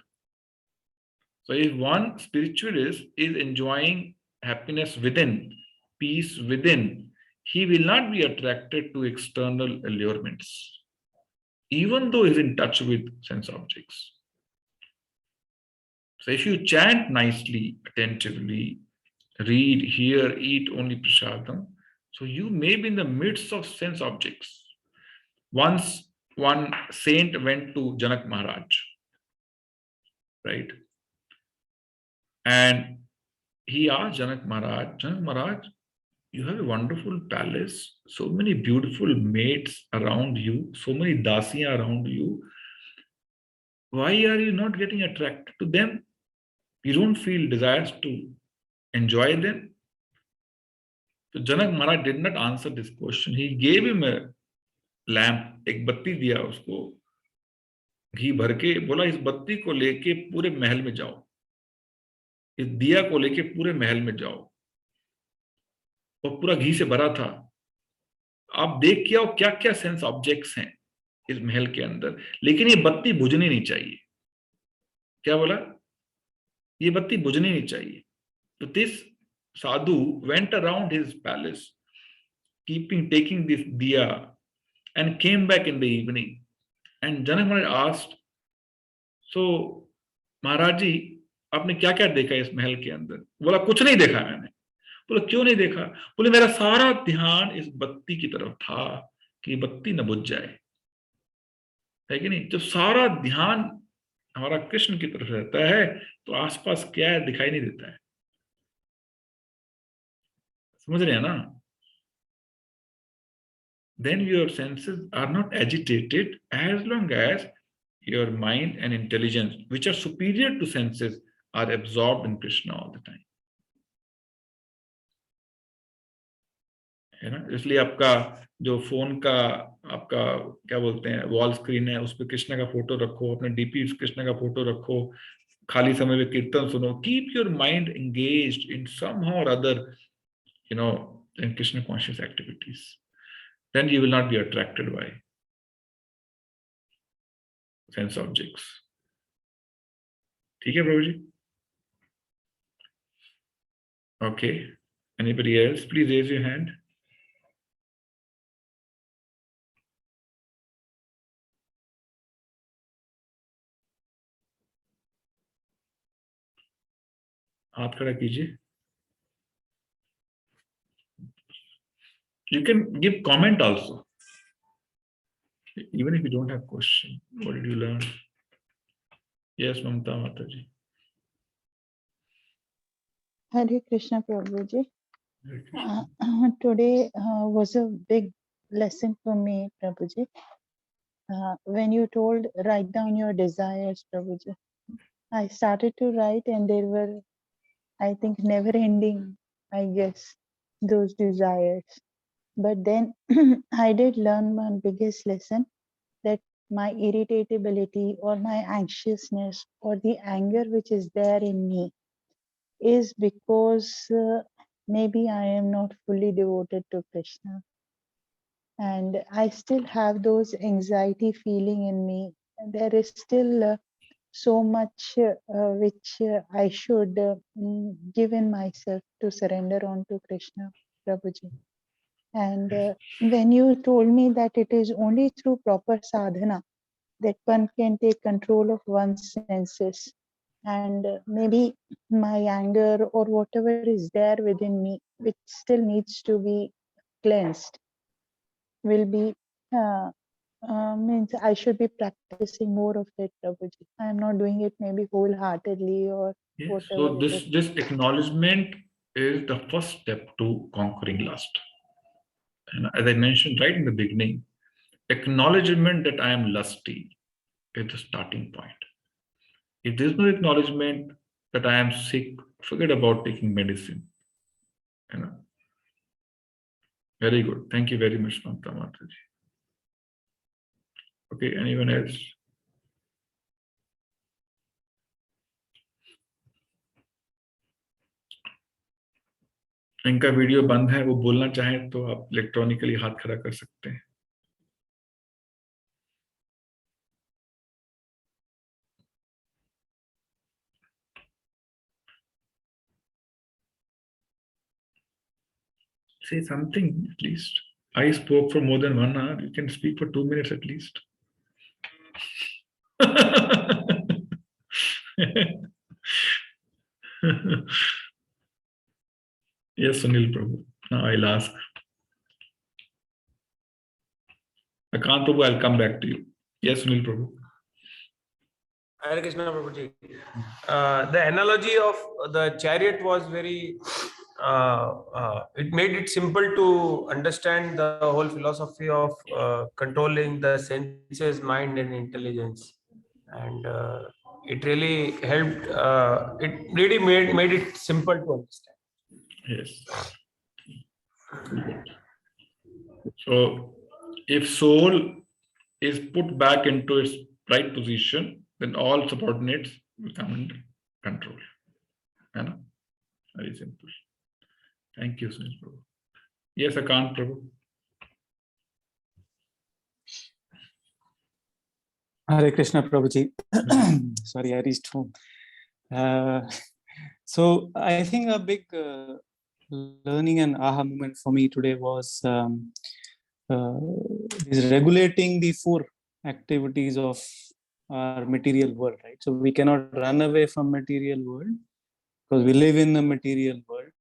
So if one spiritualist is enjoying happiness within, peace within, he will not be attracted to external allurements, even though he's in touch with sense objects. So if you chant nicely, attentively, read, hear, eat only prasadam, so you may be in the midst of sense objects. Once one saint went to Janak Maharaj, right? And he asked Janak Maharaj, you have a wonderful palace, so many beautiful maids around you, so many dasiya around you. Why are you not getting attracted to them? You don't feel desires to enjoy them? So Janak Maharaj did not answer this question. He gave him a lamp, एक बत्ती दिया उसको, घी भर के बोला इस बत्ती को लेके पूरे महल में जाओ, इस दिया को लेके पूरे महल में जाओ, और पूरा घी से भरा था, आप देख के आओ क्या क्या सेंस ऑब्जेक्ट्स हैं इस महल के अंदर, लेकिन ये बत्ती बुझनी नहीं चाहिए. क्या बोला? ये बत्ती बुझनी नहीं चाहिए. तो this sadhu went around his palace, taking this diya, and came back in the evening. And Janak Maharaj asked, so Maharaj ji, आपने क्या क्या देखा इस महल के अंदर? बोला कुछ नहीं देखा मैंने. बोला क्यों नहीं देखा? बोले मेरा सारा ध्यान इस बत्ती की तरफ था कि बत्ती न बुझ जाए. है कि नहीं? जब सारा ध्यान हमारा कृष्ण की तरफ रहता है तो आसपास क्या है दिखाई नहीं देता है. समझ रहे हैं ना? Then your senses are not agitated as long as your mind and intelligence, which are superior to senses, are absorbed in Krishna all the time. है ना? इसलिए आपका जो फोन का आपका क्या बोलते हैं वॉल स्क्रीन है, उस पर कृष्ण का फोटो रखो, अपने डीपी कृष्ण का फोटो रखो, खाली समय में कीर्तन सुनो. Keep your mind engaged in somehow or other, in Krishna conscious activities. Then you will not be attracted by sense objects. ठीक है प्रभु जी? Okay. Anybody else? Please raise your hand. हाथ खड़ा कीजिए. You can give comment also, even if you don't have question. What did you learn? Yes, Mamta Mataji. Hare Krishna Prabhuji. Today was a big lesson for me, Prabhuji. When you told write down your desires, Prabhuji, I started to write and there were, I think, never ending, I guess, those desires. But then I did learn one biggest lesson, that my irritability or my anxiousness or the anger which is there in me is because maybe I am not fully devoted to Krishna. And I still have those anxiety feeling in me. There is still so much which I should give in myself to surrender on to Krishna, Prabhuji. And when you told me that it is only through proper sadhana that one can take control of one's senses, and maybe my anger or whatever is there within me, which still needs to be cleansed, will be means I should be practicing more of it, Prabhuji. I am not doing it maybe wholeheartedly or Yes. whatever So it this is. this acknowledgement is the first step to conquering lust. And as I mentioned right in the beginning, acknowledgement that I am lusty is the starting point. If there's no acknowledgement that I am sick, forget about taking medicine. You know. Very good. Thank you very much, Mamta Mataji. Okay, anyone else? इनका video बंद है, वो बोलना चाहें तो आप electronically हाथ खड़ा कर सकते हैं. Say something at least. I spoke for more than 1 hour. You can speak for 2 minutes at least. Yes, Sunil Prabhu. Now I'll ask. Akant Prabhu, I'll come back to you. Yes, Sunil Prabhu. Hare Krishna Prabhuji. The analogy of the chariot was very, it made it simple to understand the whole philosophy of controlling the senses, mind and intelligence. And it really helped, it really made it simple to understand. Yes. So if soul is put back into its right position, then all subordinates will come under control. And very simple. Thank you, Sunil Prabhu. Yes, Akant Prabhu. Hare Krishna Prabhuji. Sorry, I reached home. So I think a big learning and aha moment for me today was is regulating the 4 activities of our material world, right? So we cannot run away from material world because we live in the material world.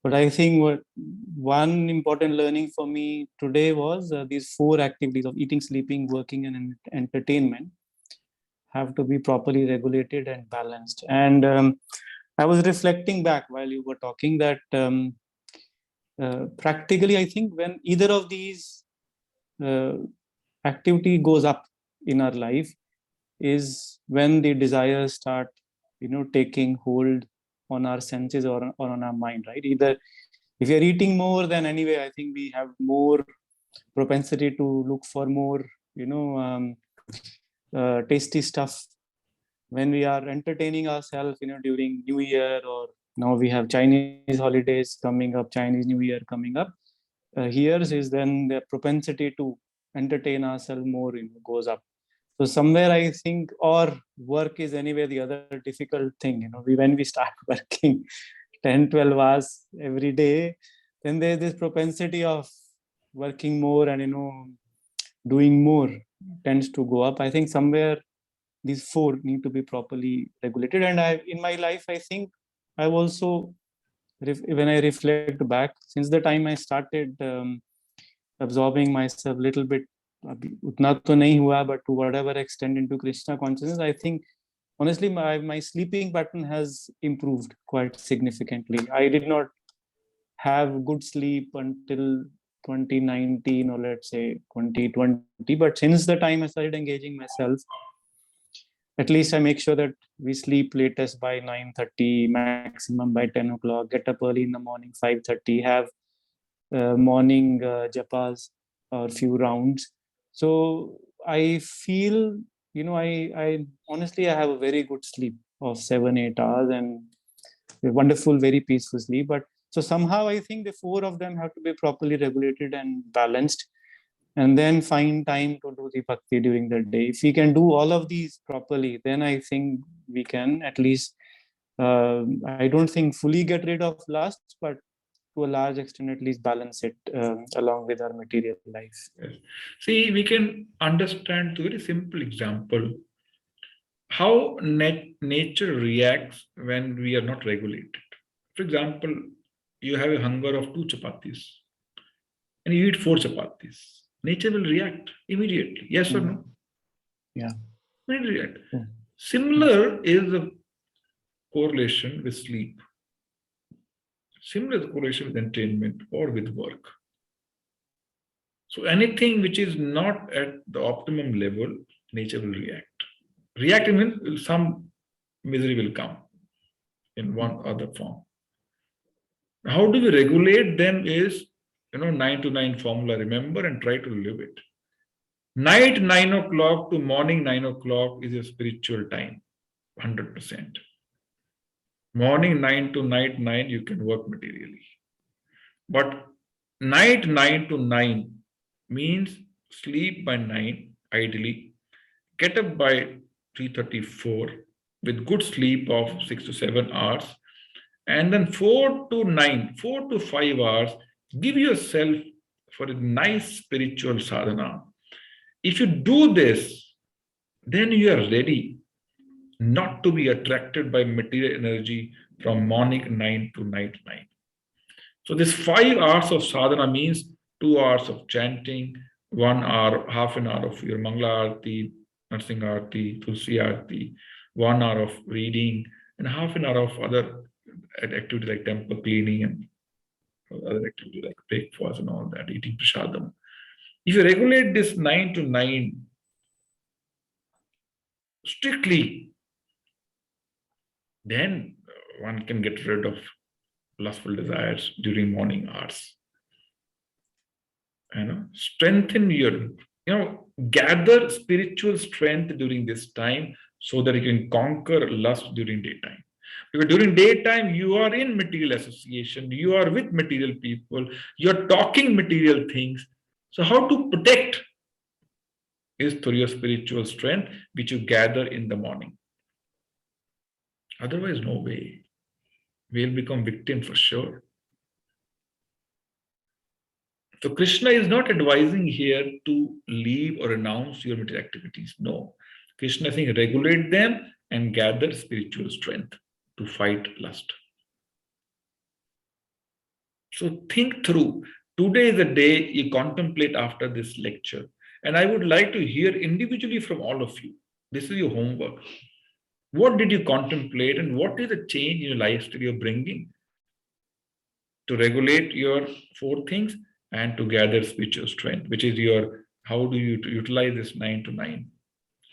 But I think what one important learning for me today was these 4 activities of eating, sleeping, working, and entertainment have to be properly regulated and balanced. And I was reflecting back while you were talking that practically, I think when either of these activity goes up in our life is when the desires start, taking hold on our senses or on our mind, right? Either if you're eating more, then anyway, I think we have more propensity to look for more, tasty stuff. When we are entertaining ourselves, during New Year, or now we have Chinese holidays coming up, Chinese New Year coming up, here's is then the propensity to entertain ourselves more, goes up. So somewhere I think, or work is anyway the other difficult thing, when we start working 10, 12 hours every day, then there's this propensity of working more and, doing more tends to go up. I think somewhere these 4 need to be properly regulated. And in my life, I think I've also, when I reflect back, since the time I started absorbing myself a little bit, utna to nahi hua, but to whatever extent into Krishna consciousness, I think honestly my sleeping pattern has improved quite significantly. I did not have good sleep until 2019 or let's say 2020, but since the time I started engaging myself, at least I make sure that we sleep latest by 9:30, maximum by 10 o'clock, get up early in the morning, 5:30, have morning japas or few rounds. So I feel, I honestly, I have a very good sleep of 7-8 hours and a wonderful, very peaceful sleep. But so somehow I think the 4 of them have to be properly regulated and balanced, and then find time to do the bhakti during the day. If we can do all of these properly, then I think we can at least, I don't think fully get rid of lust, but to a large extent at least balance it along with our material life. Yes. See, we can understand through a very simple example how nature reacts when we are not regulated. For example, you have a hunger of 2 chapatis and you eat 4 chapatis. Nature will react immediately. Yes or no? Yeah. It will react. Mm. Similar is the correlation with sleep. Similar is the correlation with entertainment or with work. So anything which is not at the optimum level, nature will react. React means some misery will come in one other form. How do we regulate them is, 9 to 9 formula, remember, and try to live it. Night 9 o'clock to morning 9 o'clock is a spiritual time, 100%. Morning 9 to night 9, you can work materially. But night 9 to 9 means sleep by 9, ideally, get up by 3:34 with good sleep of 6 to 7 hours, and then 4 to 9, 4 to 5 hours, give yourself for a nice spiritual sadhana. If you do this, then you are ready not to be attracted by material energy from morning 9 to night 9. So this 5 hours of sadhana means 2 hours of chanting, 1 hour, half an hour of your Mangala Aarti, Narsingh Aarti, Tulsi Aarti, 1 hour of reading, and half an hour of other activities like temple cleaning and other activities like breakfast and all that, eating prasadam. If you regulate this 9 to 9 strictly, then one can get rid of lustful desires during morning hours. Strengthen your, gather spiritual strength during this time so that you can conquer lust during daytime. Because during daytime, you are in material association, you are with material people, you're talking material things. So how to protect is through your spiritual strength, which you gather in the morning. Otherwise, no way. We'll become victim for sure. So Krishna is not advising here to leave or renounce your material activities. No. Krishna is saying regulate them and gather spiritual strength to fight lust. So think through. Today is the day you contemplate after this lecture. And I would like to hear individually from all of you. This is your homework. What did you contemplate and what is the change in your lifestyle you're bringing to regulate your 4 things and to gather spiritual strength, which is your, how do you utilize this 9 to 9?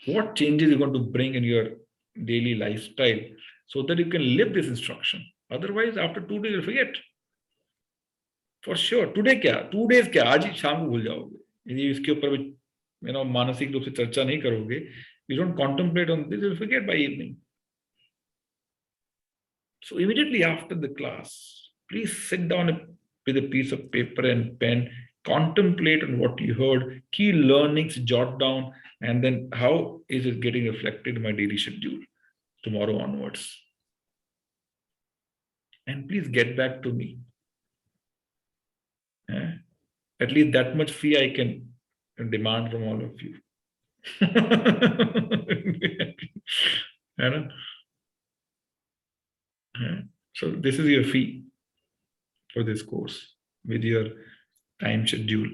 What changes you're going to bring in your daily lifestyle so that you can live this instruction? Otherwise, after 2 days, you'll forget. For sure. Today क्या? 2 days क्या? आज ही शाम को भूल जाओगे. यदि इसके ऊपर मानसिक रूप से चर्चा नहीं करोगे, you don't contemplate on this, you'll forget by evening. So immediately after the class, please sit down with a piece of paper and pen, contemplate on what you heard, key learnings, jot down, and then how is it getting reflected in my daily schedule tomorrow onwards. And please get back to me. At least that much fee I can demand from all of you. So this is your fee for this course with your time schedule,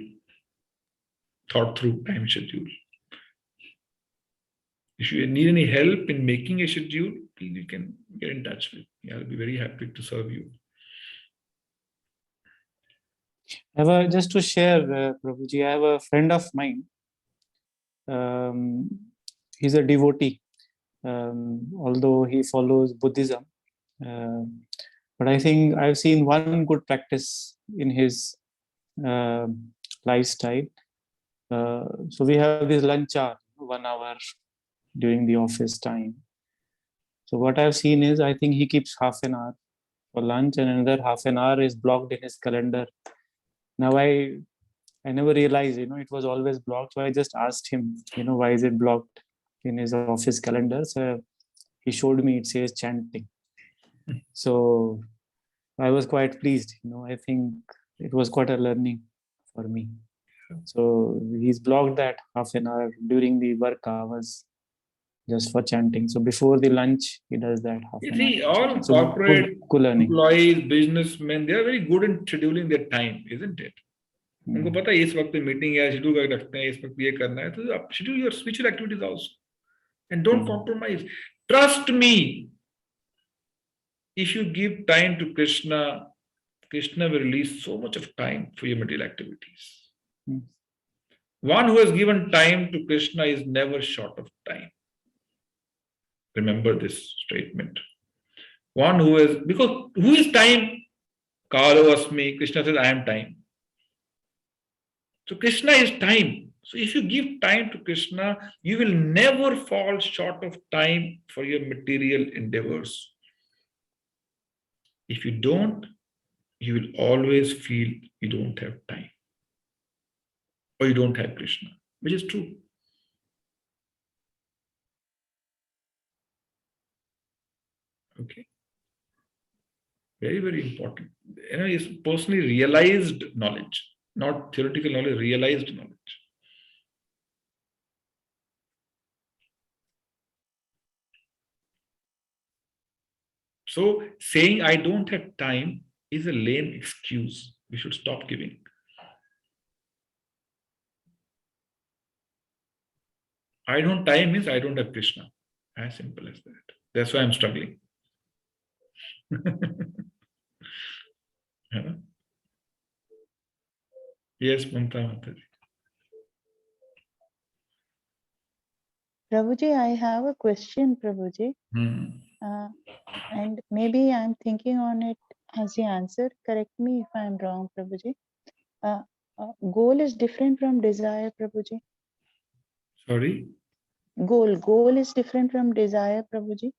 thought through time schedule. If you need any help in making a schedule, please you can get in touch with me. I'll be very happy to serve you. Just to share, Prabhuji, I have a friend of mine. He's a devotee, although he follows Buddhism. But I think I've seen one good practice in his lifestyle. So we have this lunch hour, 1 hour during the office time. So what I've seen is, I think he keeps half an hour for lunch and another half an hour is blocked in his calendar. Now I never realized, it was always blocked. So I just asked him, why is it blocked in his office calendar? So he showed me, it says chanting. So I was quite pleased. I think it was quite a learning for me. So he's blocked that half an hour during the work hours just for chanting. So before the lunch, he does that half You an see, hour. all So corporate good learning. employees, businessmen, they are very good in scheduling their time, isn't it? उनको पता है इस वक्त meeting है, schedule करके रखते हैं, इस वक्त ये करना है, तो आप schedule your spiritual activities also and don't compromise. Trust me, if you give time to Krishna, Krishna will release so much of time for your material activities. One who has given time to Krishna is never short of time. Remember this statement. One who has, because who is time? Kalo Asmi, Krishna says, I am time. So Krishna is time. So if you give time to Krishna, you will never fall short of time for your material endeavors. If you don't, you will always feel you don't have time or you don't have Krishna, which is true. Okay. Very, very important. It's personally realized knowledge, not theoretical knowledge, realized knowledge. So saying I don't have time is a lame excuse. We should stop giving. I don't time means I don't have Krishna. As simple as that. That's why I'm struggling. Yes, Mamta Mataji. Prabhuji, I have a question, Prabhuji. And maybe I'm thinking on it as the answer. Correct me if I'm wrong, Prabhuji. Goal is different from desire, Prabhuji. Sorry? Goal is different from desire, Prabhuji.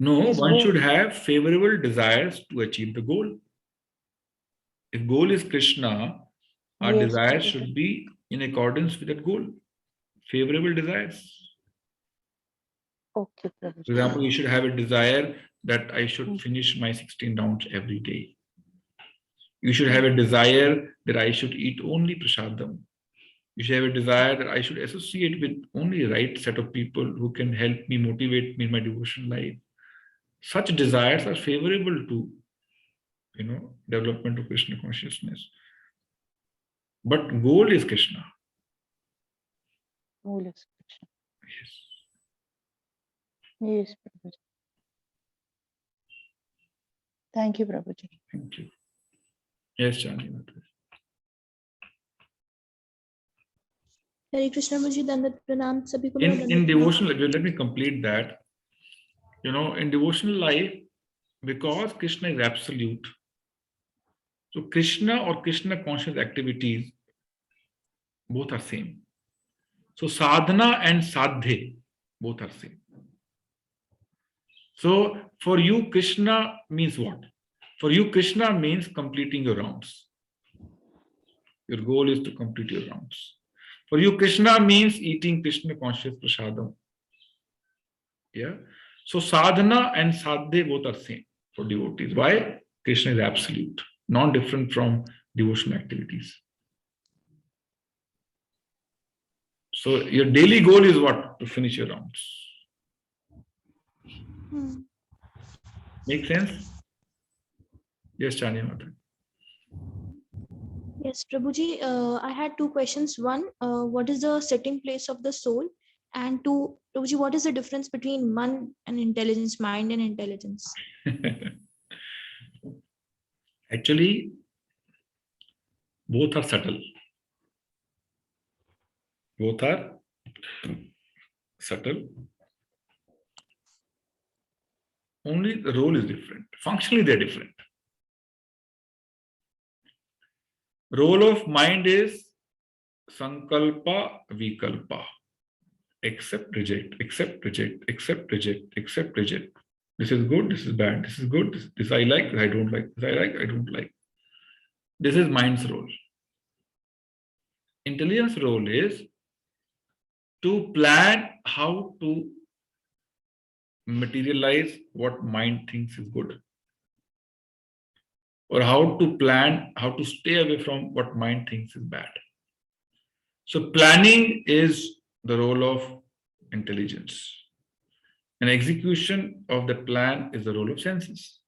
No, Is one goal- should have favorable desires to achieve the goal. If goal is Krishna, our Yes, desires Prabhuji. should be in accordance with that goal. Favorable desires. Okay, Prabhuji. For example, you should have a desire that I should finish my 16 rounds every day. You should have a desire that I should eat only prasadam. You should have a desire that I should associate with only right set of people who can help me, motivate me in my devotion life. Such desires are favorable to, development of Krishna consciousness. But goal is Krishna. Goal is Krishna. Yes. Yes, Prabhuji. Thank you, Prabhuji. Thank you. Yes, Chandi Mataji. Hare Krishna Prabhuji, Dandat Pranam sabhi ko. In devotional, let me complete that. In devotional life, because Krishna is absolute, so Krishna or Krishna conscious activities, both are same. So sadhana and sadhe, both are same. So for you, Krishna means what? For you, Krishna means completing your rounds. Your goal is to complete your rounds. For you, Krishna means eating Krishna conscious prasadam. Yeah. So sadhana and sadhe both are same for devotees. Why? Krishna is absolute, non-different from devotional activities. So your daily goal is what? To finish your rounds. Make sense? Yes, Chani Mata. Yes, Prabhuji, I had two questions. One, what is the sitting place of the soul? And two, Prabhuji, what is the difference between man and intelligence, mind and intelligence? Actually, both are subtle. Both are subtle. Only the role is different. Functionally, they're different. Role of mind is Sankalpa, Vikalpa. Accept, reject, accept, reject, accept, reject, accept, reject. This is good, this is bad, this is good, this I like, I don't like, this I like, I don't like. This is mind's role. Intelligence role is to plan how to materialize what mind thinks is good, or how to plan how to stay away from what mind thinks is bad. So planning is the role of intelligence, and execution of the plan is the role of senses.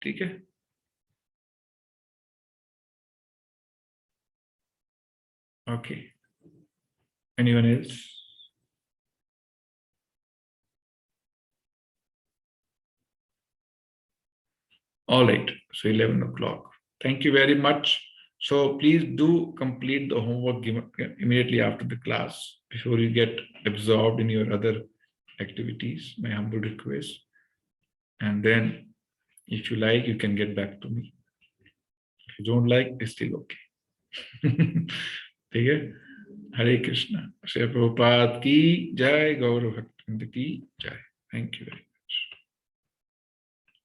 Okay. Okay. Anyone else? All right. So 11 o'clock. Thank you very much. So please do complete the homework given immediately after the class before you get absorbed in your other activities. My humble request. And then if you like, you can get back to me. If you don't like, it's still okay. ठीक है? हरे कृष्णा। श्री प्रभुपाद की जय, गौर भक्त की जय। Thank you very much.